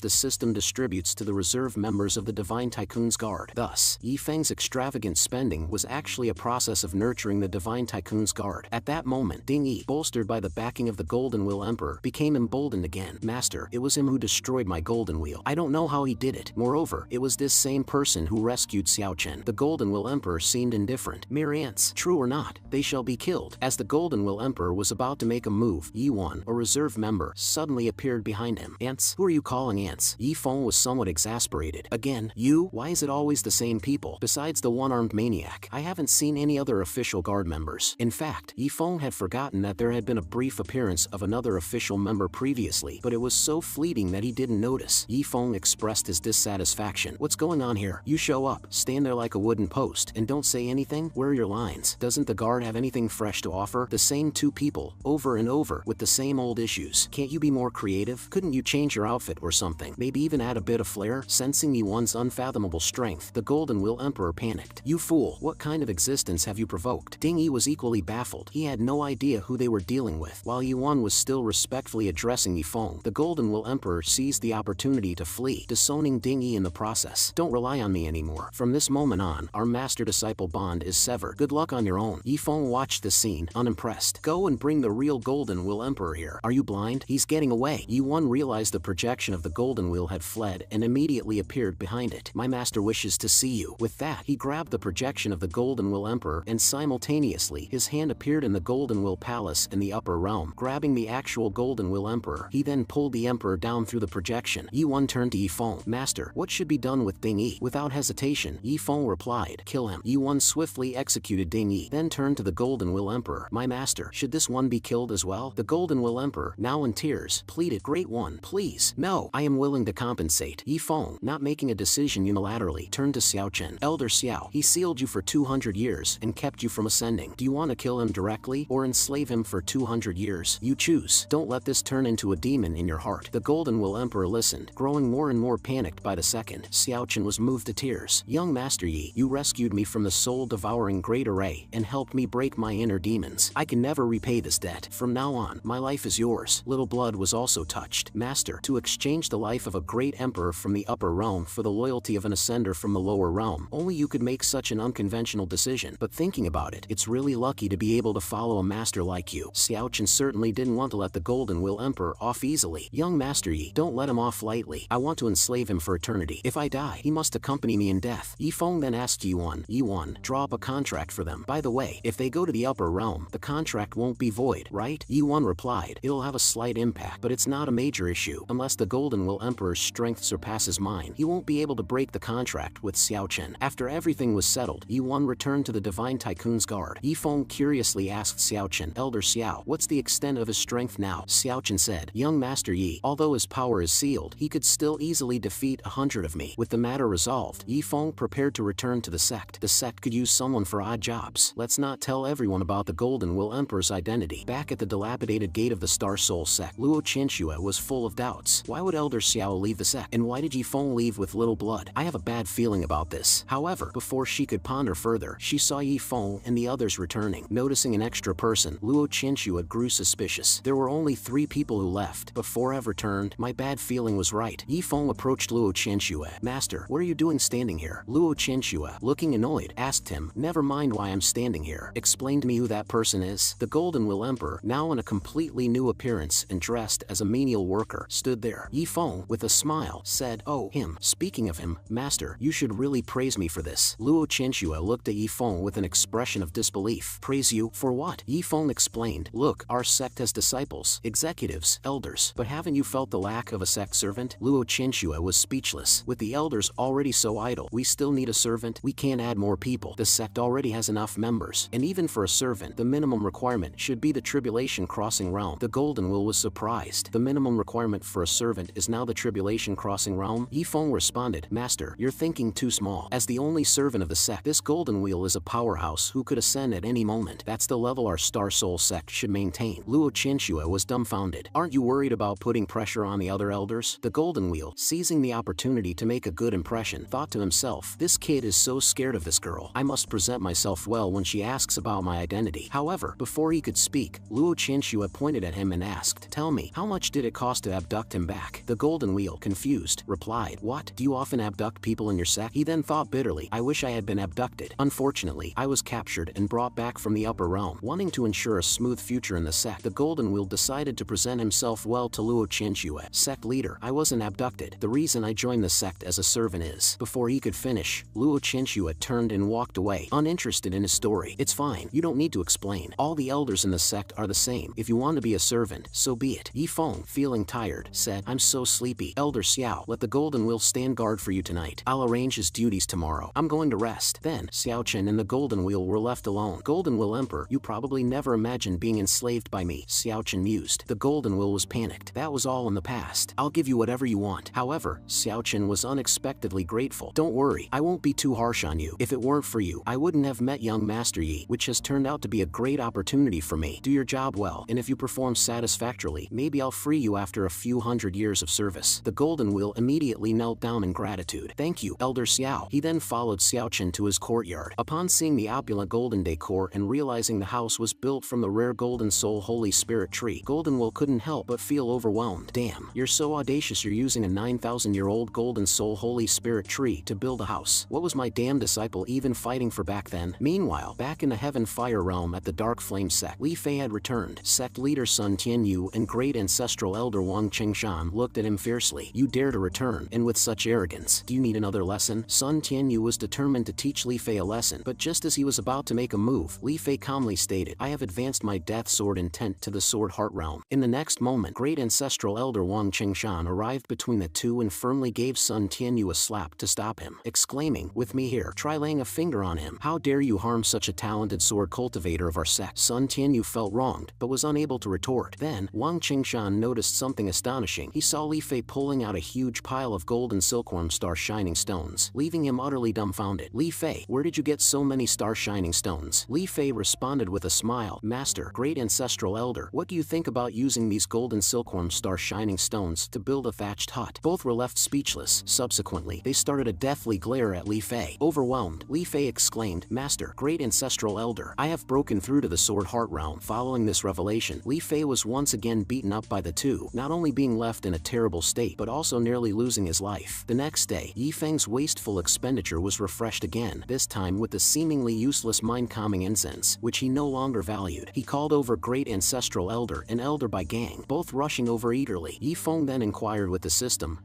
the system distributes to the reserve members of the Divine Tycoon's Guard. Thus, Yi Feng's extravagant spending was actually a process of nurturing the Divine Tycoon's Guard. At that moment, Ding Yi, bolstered by the backing of the Golden Wheel Emperor, became emboldened again. Master, it was him who destroyed my Golden Wheel. I don't know how he did it. Moreover, it was this same person who rescued Xiao Chen. The Golden Wheel Emperor seemed indifferent. Mere ants. True or not, they shall be killed. As the Golden Wheel Emperor was about to make a move, Yi Wan, a reserve member, suddenly appeared behind him. Ants? Who are you calling ants? Yi Feng was somewhat exasperated. Again, you? Why is it always the same people? Besides the one-armed maniac, I haven't seen any other official guard members. In fact, Yi Feng had forgotten that there had been a brief appearance of another official member previously, but it was so fleeting that he didn't notice. Yi Feng expressed his dissatisfaction. What's going on here? You show up, stand there like a wooden post, and don't say anything? Where are your lines? Doesn't the guard have anything fresh to offer? The same two people, over and over, with the same old issues. Can't you be more creative? Couldn't you change your outfit or something? Maybe even add a bit of flair? Sensing Yi Wan's unfathomable strength, the Golden Wheel Emperor panicked. You fool, what kind of existence have you provoked? Ding Yi was equally baffled. He had no idea who they were dealing with. While Yi Wan was still respectfully addressing Yi Feng, the Golden Wheel Emperor seized the opportunity to flee, disowning Ding Yi in the process. Don't rely on me anymore. From this moment on, our master-disciple bond is severed. Good luck on your own. Yi Feng watched the scene, unimpressed. Go and bring the real Golden Wheel Emperor here. Are you blind? He's getting away. Yi Wan realized the projection of the Golden Wheel had fled and immediately appeared behind it. My master wishes to see you. With that, he grabbed the projection of the Golden Wheel Emperor and simultaneously, his hand appeared in the Golden Wheel Palace in the upper realm. Grabbing the actual Golden Wheel Emperor, he then pulled the Emperor down through the projection. Yi Wan turned to Yi Feng. Master, what should be done with Ding Yi? Without hesitation, Yi Feng replied, kill him. Yi Wan swiftly executed Ding Yi, then turned to the Golden Wheel Emperor. My master, should this one be killed as well? The Golden Wheel Emperor, now in tears, pleaded, Great One, please. No, I am willing to compensate. Yi Feng, not making a decision unilaterally, turned to Xiao Chen. Elder Xiao, he sealed you for 200 years and kept you from ascending. Do you want to kill him directly or enslave him for 200 years? You choose. Don't let this turn into a demon in your heart. The Golden Wheel Emperor listened, growing more and more panicked by the second. Xiao Chen was moved to tears. Young Master Yi, you rescued me from the soul-devouring Great Array and helped me break my inner demons. I can never repay this debt. From now on, my life is yours. Little Blood was also touched. Master, to exchange the life of a great emperor from the upper realm for the loyalty of an ascender from the lower realm, only you could make such an unconventional decision. But thinking about it, it's really lucky to be able to follow a master like you. Xiao Chen certainly didn't want to let the Golden Wheel Emperor off easily. Young Master Yi, don't let him off lightly. I want to enslave him for eternity. If I die, he must accompany me in death. Yi Feng then asked Yi Wan, draw up a contract for them. By the way, if they go to the upper realm, the contract won't be void, right? Yi Wan replied, it'll have a slight impact, but it's not a major issue. Unless the Golden Wheel Emperor's strength surpasses mine, he won't be able to break the contract with Xiao Chen. After everything was settled, Yi Wan returned to the Divine Tycoon's Guard. Yi Feng curiously asked Xiao Chen, Elder Xiao, what's the extent of his strength now? Xiao Chen said, Young Master Yi, although his power is sealed, he could still easily defeat 100 of me. With the matter resolved, Yi Feng prepared to return to the sect. The sect could use someone for odd jobs. Let's not tell everyone about the Golden Wheel Emperor's identity. Back at the dilapidated gate of the Star Soul sect, Luo Qianxue was full of doubts. Why would Elder Xiao leave the sect? And why did Yi Feng leave with Little Blood? I have a bad feeling about this. However, before she could ponder further, she saw Yi Feng and the others returning. Noticing an extra person, Luo Qianxue grew suspicious. There were only 3 people who left, but 4 have returned. My bad feeling was right. Yi Feng approached Luo Qianxue. Master, what are you doing standing here? Luo Qianxue, looking annoyed, asked him, never mind why I'm standing here. Explain to me who that person is. The Golden Wheel Emperor, now in a completely new appearance and dressed as a menial worker, stood there. Yi Feng, with a smile, said, oh, him. Speaking of him, Master, you should really praise me for this. Luo Qianxue looked at Yi Feng with an expression of disbelief. Praise you? For what? Yi Feng explained, look, our sect has disciples, executives, elders, but haven't you felt the lack of a sect servant? Luo Qianxue was speechless. With the elders already so idle, we still need a servant? We can't add more people. The sect already has enough members, and even for a servant, the minimum requirement should be the Tribulation Crossing Realm. The Golden Wheel was surprised. The minimum requirement for a servant is now the Tribulation Crossing Realm? Yi Feng responded, Master, you're thinking too small. As the only servant of the sect, this Golden Wheel is a powerhouse who could ascend at any moment. That's the level our Star Soul sect should maintain. Luo Qianxue was dumbfounded. Aren't you worried about putting pressure on the other elders? The Golden Wheel, seizing the opportunity to make a good impression, thought to himself, this kid is so scared of this girl. I must present myself well when she asks about my identity. However, before he could speak, Luo Qianxue pointed at him and asked, "Tell me, how much did it cost to abduct him back?" The Golden Wheel, confused, replied, "What? Do you often abduct people in your sect?" He then thought bitterly, "I wish I had been abducted. Unfortunately, I was captured and brought back from the upper realm." Wanting to ensure a smooth future in the sect, the Golden Wheel decided to present himself well to Luo Qianxue. "Sect leader, I wasn't abducted. The reason I joined the sect as a servant is..." Before he could finish, Luo Qianxue turned and walked away, uninterested in his story. "It's fine, you don't need to explain. All the elders in the sect are the same. If you want to be a servant, so be it." Yifeng, feeling tired, said, "I'm so sleepy. Elder Xiao, let the Golden Wheel stand guard for you tonight. I'll arrange his duties tomorrow. I'm going to rest." Then, Xiao Chen and the Golden Wheel were left alone. "Golden Wheel Emperor, you probably never imagined being enslaved by me," Xiao Chen mused. The Golden Wheel was panicked. "That was all in the past. I'll give you whatever you want." However, Xiao Chen was unexpectedly grateful. "Don't worry, I won't be too harsh on you. If it weren't for you, I wouldn't have met young Master Yi, which has turned out to be a great opportunity for me. Do your job well, and if you perform satisfactorily, maybe I'll free you after a few hundred years of service." The Golden Wheel immediately knelt down in gratitude. "Thank you, Elder Xiao." He then followed Xiao Chen to his courtyard. Upon seeing the opulent golden decor and realizing the house was built from the rare Golden Soul Holy Spirit tree, Golden Wheel couldn't help but feel overwhelmed. "Damn, you're so audacious, you're using a 9,000-year-old Golden Soul Holy Spirit tree to build a house. What was my damn disciple even fighting for back then?" Meanwhile, back in the Heaven Fire Realm at the Dark Flame Sect, Li Fei had returned. Sect leader Sun Tianyu and great ancestral elder Wang Qingshan looked at him fiercely. "You dare to return, and with such arrogance. Do you need another lesson?" Sun Tianyu was determined to teach Li Fei a lesson, but just as he was about to make a move, Li Fei calmly stated, "I have advanced my Death Sword intent to the Sword Heart Realm." In the next moment, great ancestral elder Wang Qingshan arrived between the two and firmly gave Sun Tianyu a slap to stop him, exclaiming, "With me here, try laying a finger on him. How dare you harm such a talented sword cultivator of our sect?" Sun Tianyu felt wronged, but was unable to retort. Then, Wang Qingshan noticed something astonishing. He saw Li Fei pulling out a huge pile of golden silkworm star shining stones, leaving him utterly dumbfounded. "Li Fei, where did you get so many star shining stones?" Li Fei responded with a smile, "Master, great ancestral elder, what do you think about using these golden silkworm star shining stones to build a thatched hut?" Both were left speechless. Subsequently, they started a deathly glare at Li Fei. Overwhelmed, Li Fei exclaimed, "Master, great ancestral elder, I have broken through to the Sword Heart Realm." Following this revelation, Li Fei was once again beaten up by the two, not only being left in a terrible state but also nearly losing his life. The next day, Yi Feng's wasteful expenditure was refreshed again, this time with the seemingly useless mind-calming incense, which he no longer valued. He called over great ancestral elder and elder by gang, both rushing over eagerly. Yi Feng then inquired with the system,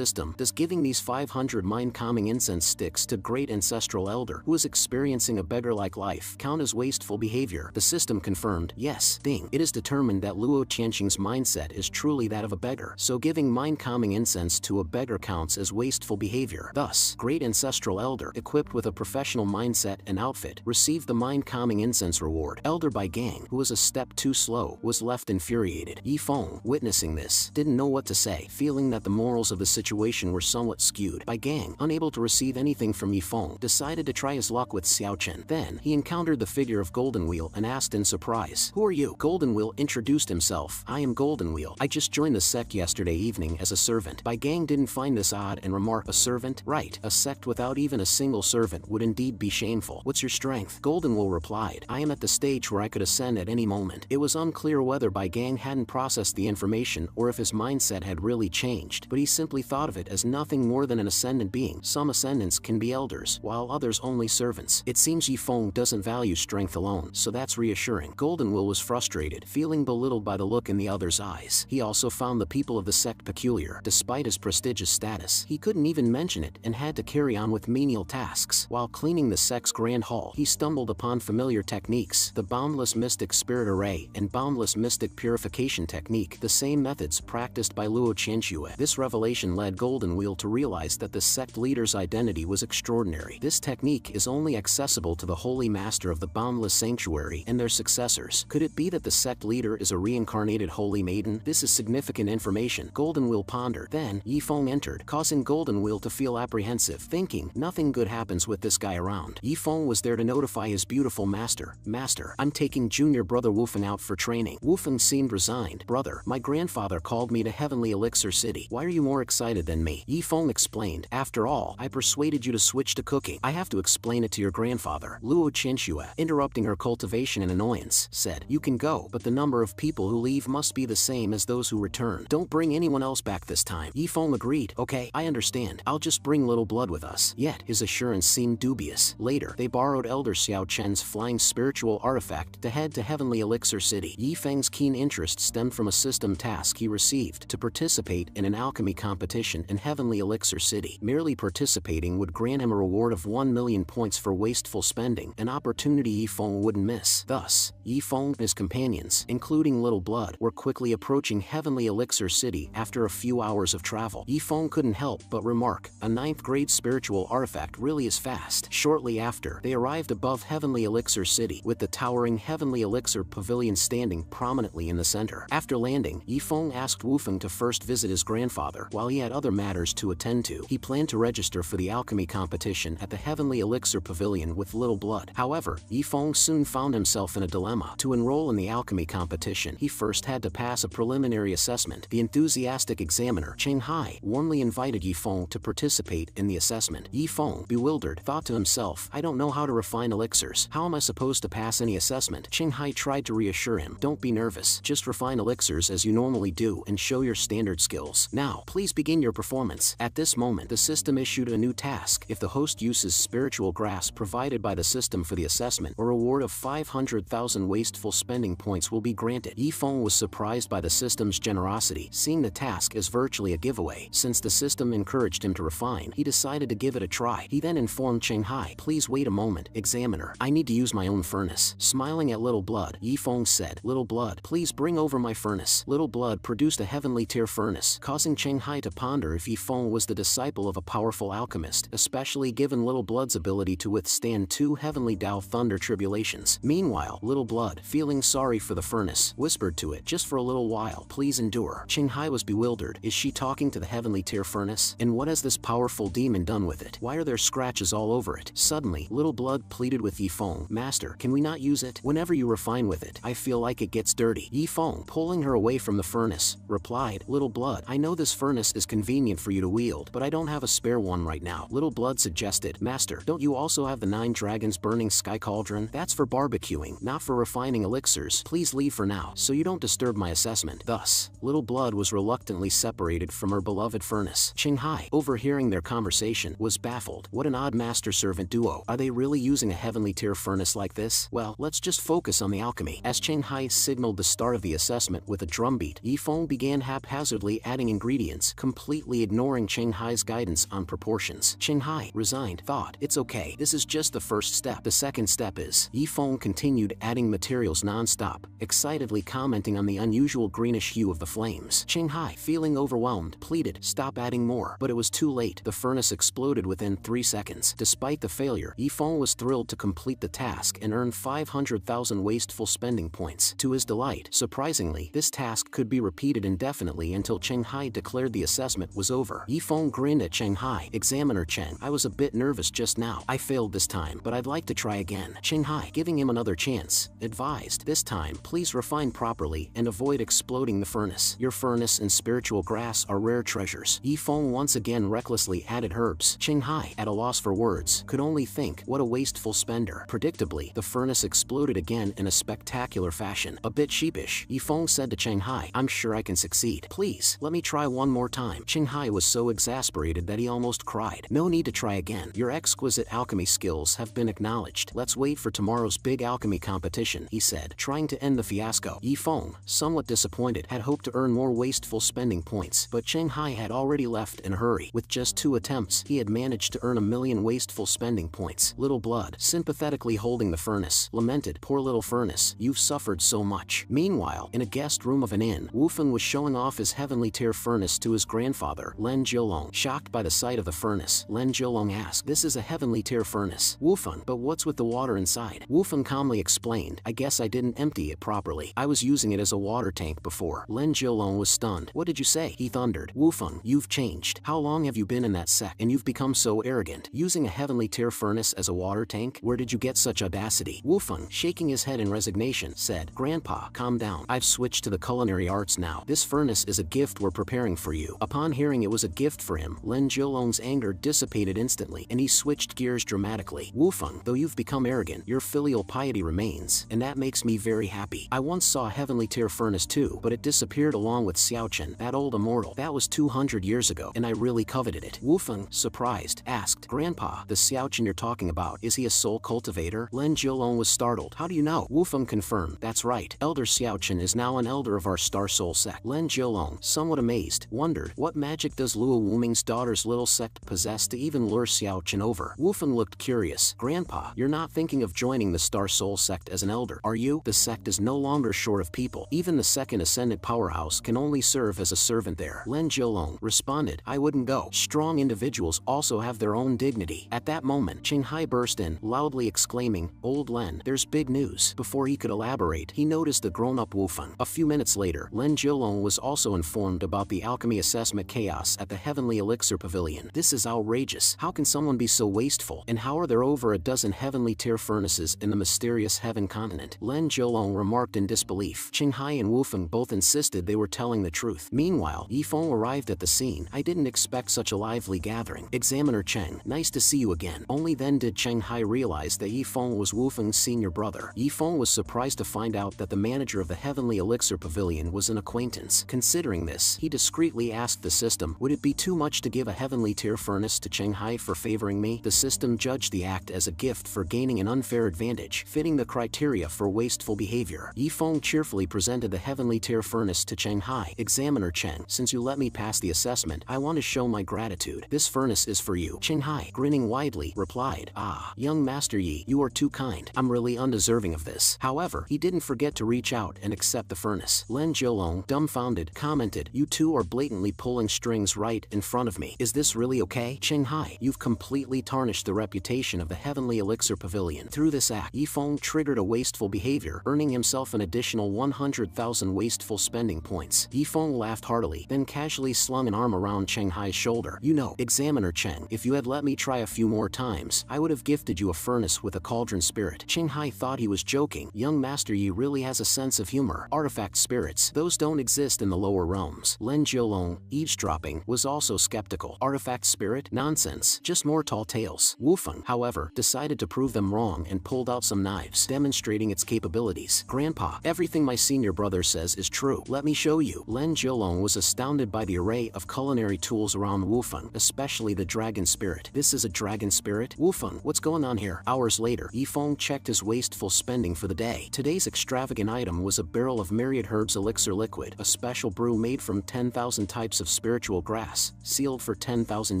"Does giving these 500 mind-calming incense sticks to great ancestral elder, who is experiencing a beggar-like life, count as wasteful behavior?" The system confirmed, "Yes, ding. It is determined that Luo Qianxing's mindset is truly that of a beggar, so giving mind-calming incense to a beggar counts as wasteful behavior." Thus, great ancestral elder, equipped with a professional mindset and outfit, received the mind-calming incense reward. Elder by gang, who was a step too slow, was left infuriated. Yi Feng, witnessing this, didn't know what to say, feeling that the morals of the situation were somewhat skewed. By gang, unable to receive anything from Yi Feng, decided to try his luck with Xiao Chen. Then, he encountered the figure of Golden Wheel and asked in surprise, "Who are you?" Golden Wheel introduced himself. "I am Golden Wheel. I just joined the sect yesterday evening as a servant." By gang didn't find this odd and remarked, "A servant? Right, a sect without even a single servant would indeed be shameful. What's your strength?" Golden Wheel replied, "I am at the stage where I could ascend at any moment." It was unclear whether By gang hadn't processed the information or if his mindset had really changed, but he simply thought of it as nothing more than an ascendant being. Some ascendants can be elders, while others only servants. It seems Yi Feng doesn't value strength alone, so that's reassuring. Golden Will was frustrated, feeling belittled by the look in the other's eyes. He also found the people of the sect peculiar. Despite his prestigious status, he couldn't even mention it and had to carry on with menial tasks. While cleaning the sect's grand hall, he stumbled upon familiar techniques, the Boundless Mystic Spirit Array and Boundless Mystic Purification Technique, the same methods practiced by Luo Qianxue. This revelation led Golden Wheel to realize that the sect leader's identity was extraordinary. This technique is only accessible to the Holy Master of the Boundless Sanctuary and their successors. Could it be that the sect leader is a reincarnated Holy Maiden? This is significant information, Golden Wheel pondered. Then, Yi Feng entered, causing Golden Wheel to feel apprehensive, thinking, nothing good happens with this guy around. Yi Feng was there to notify his beautiful master. "Master, I'm taking junior brother Wufeng out for training." Wufeng seemed resigned. "Brother, my grandfather called me to Heavenly Elixir City. Why are you more excited than me?" Yi Feng explained, "After all, I persuaded you to switch to cooking. I have to explain it to your grandfather. Luo Chinshua, interrupting her cultivation in annoyance, said, "You can go, but the number of people who leave must be the same as those who return. Don't bring anyone else back this time." Yifeng agreed. "Okay, I understand. I'll just bring Little Blood with us." Yet, his assurance seemed dubious. Later, they borrowed Elder Xiao Chen's flying spiritual artifact to head to Heavenly Elixir City. Yifeng's keen interest stemmed from a system task he received to participate in an alchemy competition in Heavenly Elixir City. Merely participating would grant him a reward of 1 million points for wasteful spending, an opportunity Yifeng wouldn't miss. Thus, Yifeng and his companions, including Little Blood, were quickly approaching Heavenly Elixir City after a few hours of travel. Yifeng couldn't help but remark, a 9th grade spiritual artifact really is fast. Shortly after, they arrived above Heavenly Elixir City, with the towering Heavenly Elixir Pavilion standing prominently in the center. After landing, Yifeng asked Wufeng to first visit his grandfather. While he had other matters to attend to, he planned to register for the alchemy competition at the Heavenly Elixir Pavilion with Little Blood. However, Yifeng soon found himself in a dilemma. To enroll in the alchemy competition, he first had to pass a preliminary assessment. The enthusiastic examiner, Cheng Hai, warmly invited Yifeng to participate in the assessment. Yifeng, bewildered, thought to himself, "I don't know how to refine elixirs. How am I supposed to pass any assessment?" Cheng Hai tried to reassure him, "Don't be nervous. Just refine elixirs as you normally do and show your standard skills. Now, please begin your performance." At this moment, the system issued a new task. If the host uses spiritual grass provided by the system for the assessment, a reward of 500,000 wasteful spending points will be granted. Yifeng was surprised by the system's generosity, seeing the task as virtually a giveaway. Since the system encouraged him to refine, he decided to give it a try. He then informed Cheng Hai, "Please wait a moment, examiner. I need to use my own furnace." Smiling at Little Blood, Yifeng said, "Little Blood, please bring over my furnace." Little Blood produced a heavenly tier furnace, causing Cheng Hai to ponder if Yifeng was the disciple of a powerful alchemist, especially given Little Blood's ability to withstand 2 heavenly Dao thunder tribulations. Meanwhile, Little Blood, feeling sorry for the furnace, whispered to it, "Just for a little while, please endure." Cheng Hai was bewildered. Is she talking to the heavenly tier furnace? And what has this powerful demon done with it? Why are there scratches all over it? Suddenly, Little Blood pleaded with Yifeng, "Master, can we not use it? Whenever you refine with it, I feel like it gets dirty." Yifeng, pulling her away from the furnace, replied, "Little Blood, I know this furnace is convenient for you to wield, but I don't have a spare one right now." Little Blood suggested, "Master, don't you also have the 9 dragons burning sky cauldron? That's for barbecuing, not for refining elixirs. Please leave for now, so you don't disturb my assessment." Thus, Little Blood was reluctantly separated from her beloved furnace. Cheng Hai, overhearing their conversation, was baffled. What an odd master-servant duo. Are they really using a heavenly tier furnace like this? Well, let's just focus on the alchemy. As Cheng Hai signaled the start of the assessment with a drumbeat, Yifeng began haphazardly adding ingredients, completely ignoring Cheng Hai's guidance on proportions. Cheng Hai, resigned, thought, "It's okay. This is just the first step. The second step is..." Yifeng continued adding materials non-stop, excitedly commenting on the unusual greenish hue of the flames. Cheng Hai, feeling overwhelmed, pleaded, "Stop adding more." But it was too late. The furnace exploded within 3 seconds. Despite the failure, Yifeng was thrilled to complete the task and earn 500,000 wasteful spending points. To his delight, surprisingly, this task could be repeated indefinitely until Cheng Hai declared the assessment was over. Yifeng grinned at Cheng Hai, "Examiner Cheng, I was a bit nervous just now. I failed this time, but I'd like to try again." Cheng Hai, giving him another chance, advised, "This time, please refine properly and avoid exploding the furnace. Your furnace and spiritual grass are rare treasures." Yifeng once again recklessly added herbs. Cheng Hai, at a loss for words, could only think, what a wasteful spender. Predictably, the furnace exploded again in a spectacular fashion. A bit sheepish, Yifeng said to Cheng Hai, "I'm sure I can succeed. Please, let me try one more time." Cheng Hai was so exasperated that he almost cried. "No need to try again. Your exquisite alchemy skills have been acknowledged. Let's wait for tomorrow's big alchemy competition," he said, trying to end the fiasco. Yifeng, somewhat disappointed, had hoped to earn more wasteful spending points, but Cheng Hai had already left in a hurry. With just 2 attempts, he had managed to earn 1 million wasteful spending points. Little Blood, sympathetically holding the furnace, lamented, "Poor little furnace, you've suffered so much." Meanwhile, in a guest room of an inn, Wufeng was showing off his heavenly tier furnace to his grandfather, Len Jiulong. Shocked by the sight of the furnace, Len Jiulong asked, "This is a heavenly tier furnace." Wufeng, "But what's with the water inside?" Wufeng calmly explained, "I guess I didn't empty it properly. I was using it as a water tank before." Len Jiulong was stunned. "What did you say?" he thundered. "Wufeng, you've changed. How long have you been in that sect? And you've become so arrogant. Using a heavenly tier furnace as a water tank? Where did you get such audacity?" Wufeng, shaking his head in resignation, said, "Grandpa, calm down. I've switched to the culinary arts now. This furnace is a gift we're preparing for you." Upon hearing it was a gift for him, Len Jiulong's anger dissipated instantly. family, and he switched gears dramatically. Wufeng, though you've become arrogant, your filial piety remains, and that makes me very happy. I once saw a heavenly tier furnace too, but it disappeared along with Xiaochen, that old immortal. That was 200 years ago, and I really coveted it. Wufeng, surprised, asked, Grandpa, the Xiaochen you're talking about, is he a soul cultivator? Lin Jiulong was startled. How do you know? Wufeng confirmed, that's right. Elder Xiaochen is now an elder of our Star Soul sect. Lin Jiulong, somewhat amazed, wondered, what magic does Luo Wuming's daughter's little sect possess to even lure Xiaochen over? Wufeng looked curious. Grandpa, you're not thinking of joining the Star Soul sect as an elder, are you? The sect is no longer short of people. Even the second ascendant powerhouse can only serve as a servant there. Lin Jiulong responded, I wouldn't go. Strong individuals also have their own dignity. At that moment, Qinghai burst in, loudly exclaiming, Old Len, there's big news. Before he could elaborate, he noticed the grown-up Wufeng. A few minutes later, Lin Jiulong was also informed about the alchemy assessment chaos at the Heavenly Elixir Pavilion. This is outrageous. How can someone be so wasteful? And how are there over a dozen heavenly tier furnaces in the mysterious Heaven continent? Lin Jiulong remarked in disbelief. Qinghai and Wufeng both insisted they were telling the truth. Meanwhile, Yifeng arrived at the scene. I didn't expect such a lively gathering. Examiner Cheng, nice to see you again. Only then did Qinghai realize that Yifeng was Wufeng's senior brother. Yifeng was surprised to find out that the manager of the Heavenly Elixir Pavilion was an acquaintance. Considering this, he discreetly asked the system, would it be too much to give a heavenly tier furnace to Qinghai for favoring me? The system judged the act as a gift for gaining an unfair advantage, fitting the criteria for wasteful behavior. Yifeng cheerfully presented the heavenly tier furnace to Qinghai. Examiner Cheng, since you let me pass the assessment, I want to show my gratitude. This furnace is for you. Qinghai, grinning widely, replied, Ah, young Master Yi, you are too kind. I'm really undeserving of this. However, he didn't forget to reach out and accept the furnace. Lin Jiulong, dumbfounded, commented, you two are blatantly pulling strings right in front of me. Is this really okay? Qinghai, you've completely tarnished the reputation of the Heavenly Elixir Pavilion. Through this act, Yifeng triggered a wasteful behavior, earning himself an additional 100,000 wasteful spending points. Yifeng laughed heartily, then casually slung an arm around Qinghai's shoulder. You know, Examiner Cheng, if you had let me try a few more times, I would have gifted you a furnace with a cauldron spirit. Qinghai thought he was joking. Young Master Yi really has a sense of humor. Artifact spirits, those don't exist in the lower realms. Lin Jiulong, eavesdropping, was also skeptical. Artifact spirit? Nonsense. Just more tall tales. Wufeng, however, decided to prove them wrong and pulled out some knives, demonstrating its capabilities. Grandpa, everything my senior brother says is true. Let me show you. Lin Jiulong was astounded by the array of culinary tools around Wufeng, especially the dragon spirit. This is a dragon spirit? Wufeng, what's going on here? Hours later, Yifeng checked his wasteful spending for the day. Today's extravagant item was a barrel of myriad herbs elixir liquid, a special brew made from 10,000 types of spiritual grass, sealed for 10,000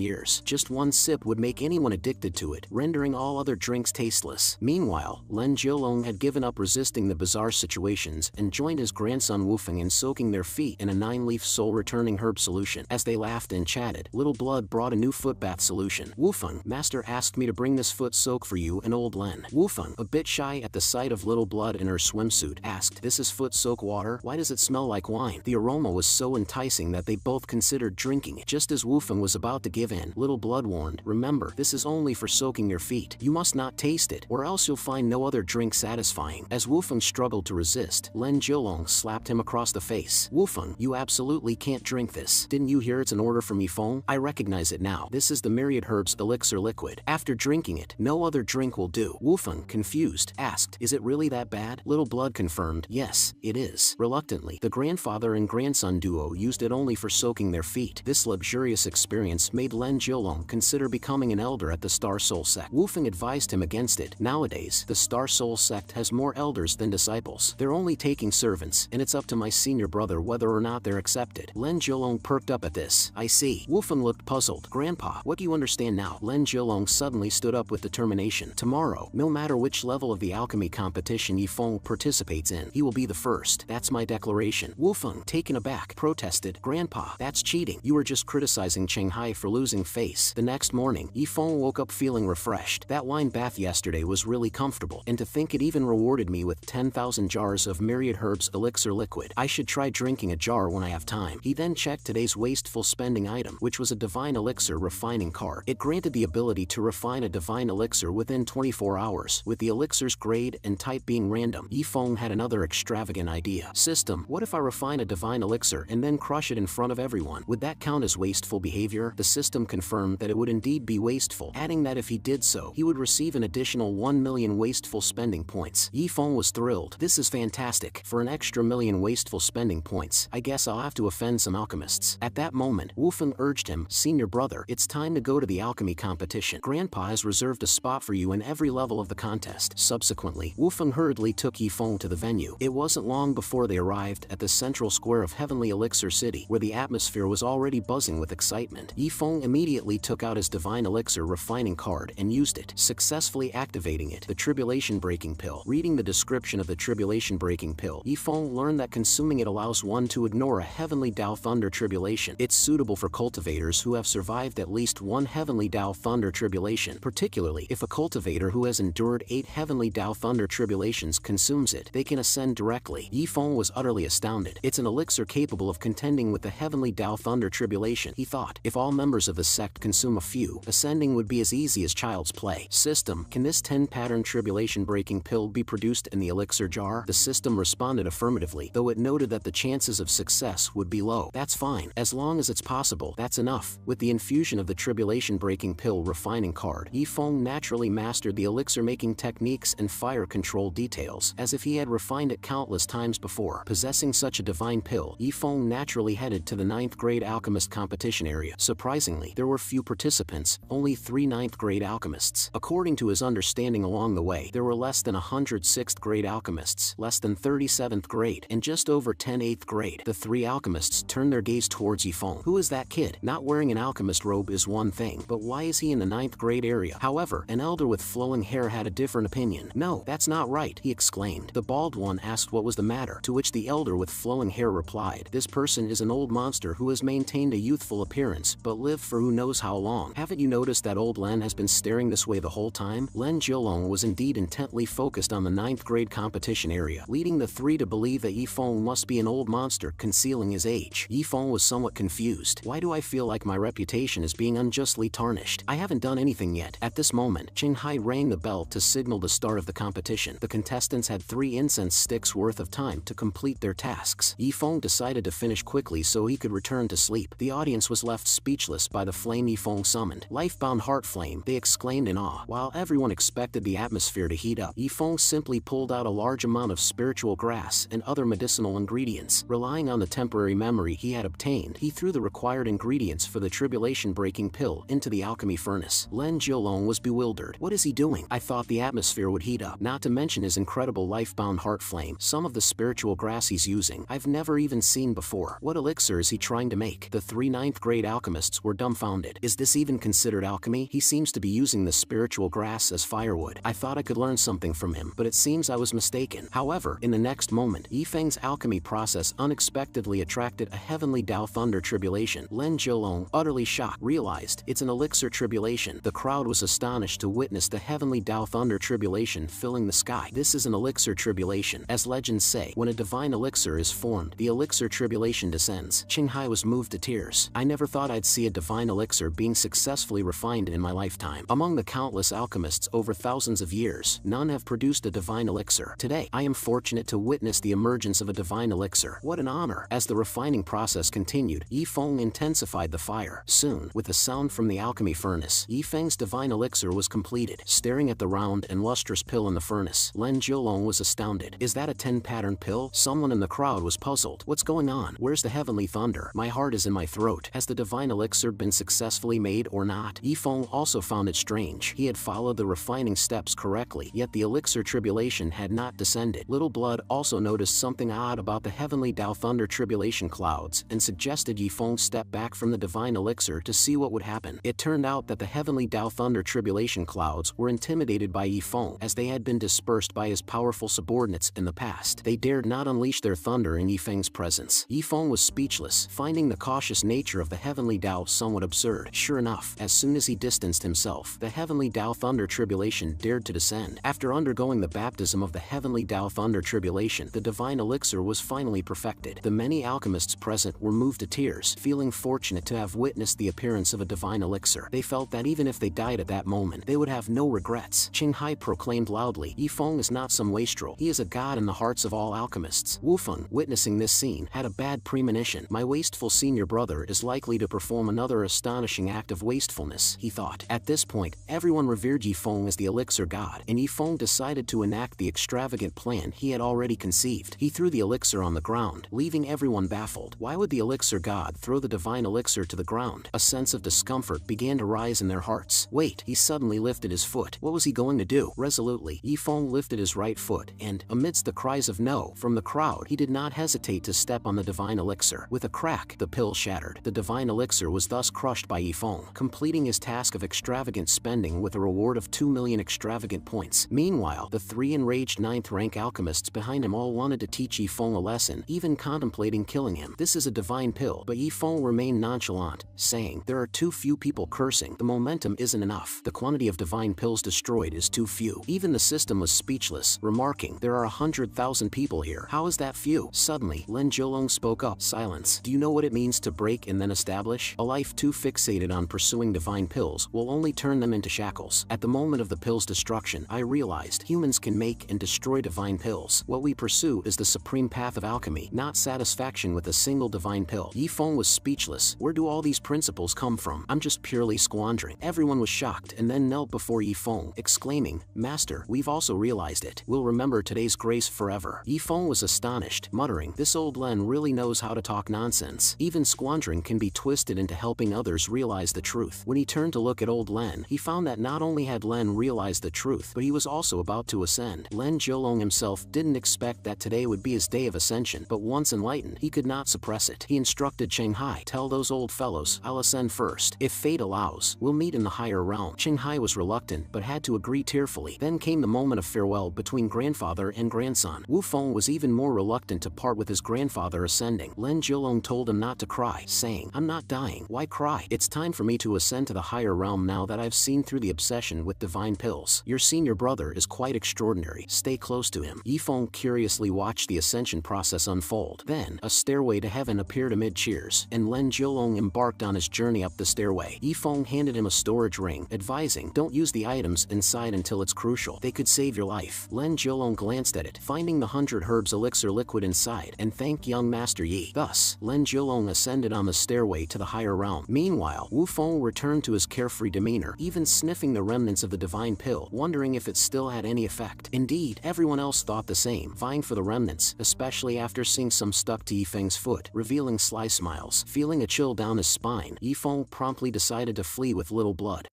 years. Just one sip would make anyone addicted to it, rendering all other drinks tasteless. Meanwhile, Lin Jiulong had given up resisting the bizarre situations and joined his grandson Wufeng in soaking their feet in a 9-leaf soul-returning herb solution. As they laughed and chatted, Little Blood brought a new foot bath solution. Wufeng, Master asked me to bring this foot soak for you and old Len. Wufeng, a bit shy at the sight of Little Blood in her swimsuit, asked, this is foot soak water? Why does it smell like wine? The aroma was so enticing that they both considered drinking it. Just as Wufeng was about to give in, Little Blood warned, remember, this is only for soaking your feet. You must not taste it, or else you'll find no other drink satisfying. As Wufeng struggled to resist, Lin Jiulong slapped him across the face. Wufeng, you absolutely can't drink this. Didn't you hear it's an order from Yifeng? I recognize it now. This is the myriad herbs elixir liquid. After drinking it, no other drink will do. Wufeng, confused, asked, is it really that bad? Little Blood confirmed, yes, it is. Reluctantly, the grandfather and grandson duo used it only for soaking their feet. This luxurious experience made Lin Jiulong consider becoming an elder at the Star Soul sect. Wufeng advised him against it. Nowadays, the Star Soul sect has more elders than disciples. They're only taking servants, and it's up to my senior brother whether or not they're accepted. Lin Jiulong perked up at this. I see. Wufeng looked puzzled. Grandpa, what do you understand now? Lin Jiulong suddenly stood up with determination. Tomorrow, no matter which level of the alchemy competition Yifeng participates in, he will be the first. That's my declaration. Wufeng, taken aback, protested, Grandpa, that's cheating. You were just criticizing Qinghai for losing face. The next morning, Yifeng woke up feeling refreshed. That wine bath yesterday was really comfortable, and to think it even rewarded me with 10,000 jars of myriad herbs elixir liquid. I should try drinking a jar when I have time. He then checked today's wasteful spending item, which was a divine elixir refining card. It granted the ability to refine a divine elixir within 24 hours, with the elixir's grade and type being random. Yifeng had another extravagant idea. System, what if I refine a divine elixir and then crush it in front of everyone? Would that count as wasteful behavior? The system confirmed that it would indeed be wasteful, adding that if he did so, he would receive an additional 1 million wasteful spending points. Yifeng was thrilled. This is fantastic. For an extra million wasteful spending points, I guess I'll have to offend some alchemists. At that moment, Wufeng urged him, "Senior brother, it's time to go to the alchemy competition. Grandpa has reserved a spot for you in every level of the contest." Subsequently, Wufeng hurriedly took Yifeng to the venue. It wasn't long before they arrived at the central square of Heavenly Elixir City, where the atmosphere was already buzzing with excitement. Yifeng immediately took out his Divine Elixir refining card and used it, successfully activating it. The Tribulation Breaking Pill. Reading the description of the Tribulation Breaking Pill, Yifeng learned that consuming it allows one to ignore a Heavenly Dao Thunder tribulation. It's suitable for cultivators who have survived at least one Heavenly Dao Thunder tribulation, particularly if a cultivator who has endured 8 Heavenly Dao Thunder tribulations consumes it, they can ascend directly. Yifeng was utterly astounded. It's an elixir capable of contending with the Heavenly Dao Thunder tribulation, he thought. If all members of the sect consume a few, ascending would be as easy as child's play. System, can this 10-pattern tribulation breaking pill be produced in the elixir jar? The system responded affirmatively, though it noted that the chances of success would be low. That's fine. As long as it's possible, that's enough. With the infusion of the tribulation breaking pill refining card, Yifeng naturally mastered the elixir making techniques and fire control details, as if he had refined it countless times before. Possessing such a divine pill, Yifeng naturally headed to the 9th grade alchemist competition area. Surprisingly, there were few participants, only 3 9th grade alchemists. According to his understanding along the way, there were less than 100 6th grade alchemists, less than 30 7th grade, and just over 10 8th grade. The 3 alchemists turned their gaze towards Yifeng. Who is that kid? Not wearing an alchemist robe is one thing, but why is he in the 9th grade area? However, an elder with flowing hair had a different opinion. "No, that's not right," he exclaimed. The bald one asked what was the matter, to which the elder with flowing hair replied, "This person is an old monster who has maintained a youthful appearance, but lived for who knows how long. Haven't you noticed that old Len has been staring this way the whole time?" Len Jiolong was indeed intently focused on the 9th grade competition area, leading the 3 to believe that Yifeng must be an old monster concealing his age. Yifeng was somewhat confused. "Why do I feel like my reputation is being unjustly tarnished? I haven't done anything yet." At this moment, Qinghai rang the bell to signal the start of the competition. The contestants had 3 incense sticks worth of time to complete their tasks. Yifeng decided to finish quickly so he could return to sleep. The audience was left speechless by the flame Yifeng summoned. "Lifebound heart flame," they exclaimed in awe. While everyone expected the atmosphere to heat up, Yifeng simply pulled out a large amount of spiritual grass and other medicinal ingredients. Relying on the temporary memory he had obtained, he threw the required ingredients for the tribulation-breaking pill into the alchemy furnace. Len Jiolong was bewildered. What is he doing? I thought the atmosphere would heat up. Not to mention his incredible lifebound heart flame. Some of the spiritual grass he's using, I've never even seen before. What elixir is he trying to make? The 3 9th grade alchemists were dumbfounded. Is this even considered alchemy? He seems to be using the spiritual grass as firewood. I thought I could learn something from him, but it seems I was mistaken. However, in the next moment, Yifeng's alchemy process unexpectedly attracted a heavenly Dao Thunder tribulation. Len Jiolong, utterly shocked, realized it's an elixir tribulation. The crowd was astonished to witness the heavenly Dao Thunder tribulation filling the sky. This is an elixir tribulation. As legends say, when a divine elixir is formed, the elixir tribulation descends. Qinghai was moved to tears. I never thought I'd see a divine elixir being successfully refined in my lifetime. Among the countless alchemists over thousands of years, none have produced a divine elixir. Today, I am fortunate to witness the emergence of a divine elixir. What an honor! As the refining process continued, Yifeng intensified the fire. Soon, with a sound from the alchemy furnace, Yifeng's divine elixir was completed. Staring at the round and lustrous pill in the furnace, Len Jiolong was astounded. Is that a 10-pattern pill? Someone in the crowd was puzzled. What's going on? Where's the heavenly thunder? My heart is in my throat. Has the divine elixir been successfully made or not? Yifeng also found it strange. He had followed the refining steps correctly, yet the elixir tribulation had not descended. Little Blood also noticed something odd about the heavenly Dao Thunder tribulation clouds and suggested Yifeng step back from the divine elixir to see what would happen. It turned out that the heavenly Dao Thunder tribulation clouds were intimidated by Yifeng, as they had been dispersed by his powerful subordinates in the past. They dared not unleash their thunder in Yifeng's presence. Yifeng was speechless, finding the cautious nature of the heavenly Dao somewhat absurd. Sure enough, as soon as he distanced himself, the heavenly Dao Thunder tribulation dared to descend. After undergoing the baptism of the heavenly Dao Thunder tribulation, the divine elixir was finally perfected. The many alchemists present were moved to tears, feeling fortunate to have witnessed the appearance of a divine elixir. They felt that even if they died at that moment, they would have no regrets. Qinghai proclaimed loudly, Yifeng is not some wastrel. He is a god in the hearts of all alchemists. Wufeng, witnessing this scene, had a bad premonition. My wasteful senior brother is likely to perform another astonishing act of wasteful wastefulness, he thought. At this point, everyone revered Yifeng as the elixir god, and Yifeng decided to enact the extravagant plan he had already conceived. He threw the elixir on the ground, leaving everyone baffled. Why would the elixir god throw the divine elixir to the ground? A sense of discomfort began to rise in their hearts. Wait, he suddenly lifted his foot. What was he going to do? Resolutely, Yifeng lifted his right foot, and, amidst the cries of no from the crowd, he did not hesitate to step on the divine elixir. With a crack, the pill shattered. The divine elixir was thus crushed by Yifeng, completing his task of extravagant spending with a reward of 2 million extravagant points. Meanwhile, the 3 enraged 9th rank alchemists behind him all wanted to teach Yifeng a lesson, even contemplating killing him. This is a divine pill, but Yifeng remained nonchalant, saying, there are too few people cursing. The momentum isn't enough. The quantity of divine pills destroyed is too few. Even the system was speechless, remarking, there are 100,000 people here. How is that few? Suddenly, Len Jiolong spoke up. Silence. Do you know what it means to break and then establish? A life too fixated on pursuing divine pills will only turn them into shackles. At the moment of the pill's destruction, I realized humans can make and destroy divine pills. What we pursue is the supreme path of alchemy, not satisfaction with a single divine pill. Yifeng was speechless. Where do all these principles come from? I'm just purely squandering. Everyone was shocked and then knelt before Yifeng, exclaiming, Master, we've also realized it. We'll remember today's grace forever. Yifeng was astonished, muttering, this old Len really knows how to talk nonsense. Even squandering can be twisted into helping others realize the truth. When he turned to look at old Len, he found that not only had Len realized the truth, but he was also about to ascend. Len Jiolong himself didn't expect that today would be his day of ascension, but once enlightened, he could not suppress it. He instructed Qinghai, tell those old fellows, I'll ascend first. If fate allows, we'll meet in the higher realm. Qinghai was reluctant, but had to agree tearfully. Then came the moment of farewell between grandfather and grandson. Wu Feng was even more reluctant to part with his grandfather ascending. Len Jiolong told him not to cry, saying, I'm not dying. Why cry? It's time for me to ascend to the higher realm now that I've seen through the obsession with divine pills. Your senior brother is quite extraordinary. Stay close to him. Yifeng curiously watched the ascension process unfold. Then, a stairway to heaven appeared amid cheers, and Len Jiolong embarked on his journey up the stairway. Yifeng handed him a storage ring, advising, don't use the items inside until it's crucial. They could save your life. Len Jiolong glanced at it, finding the 100 herbs elixir liquid inside, and thanked young Master Yi. Thus, Len Jiolong ascended on the stairway to the higher realm. Meanwhile, Wu Feng returned to his carefree demeanor, even sniffing the remnants of the divine pill, wondering if it still had any effect. Indeed, everyone else thought the same, vying for the remnants, especially after seeing some stuck to Yifeng's foot, revealing sly smiles. Feeling a chill down his spine, Yifeng promptly decided to flee with little blood.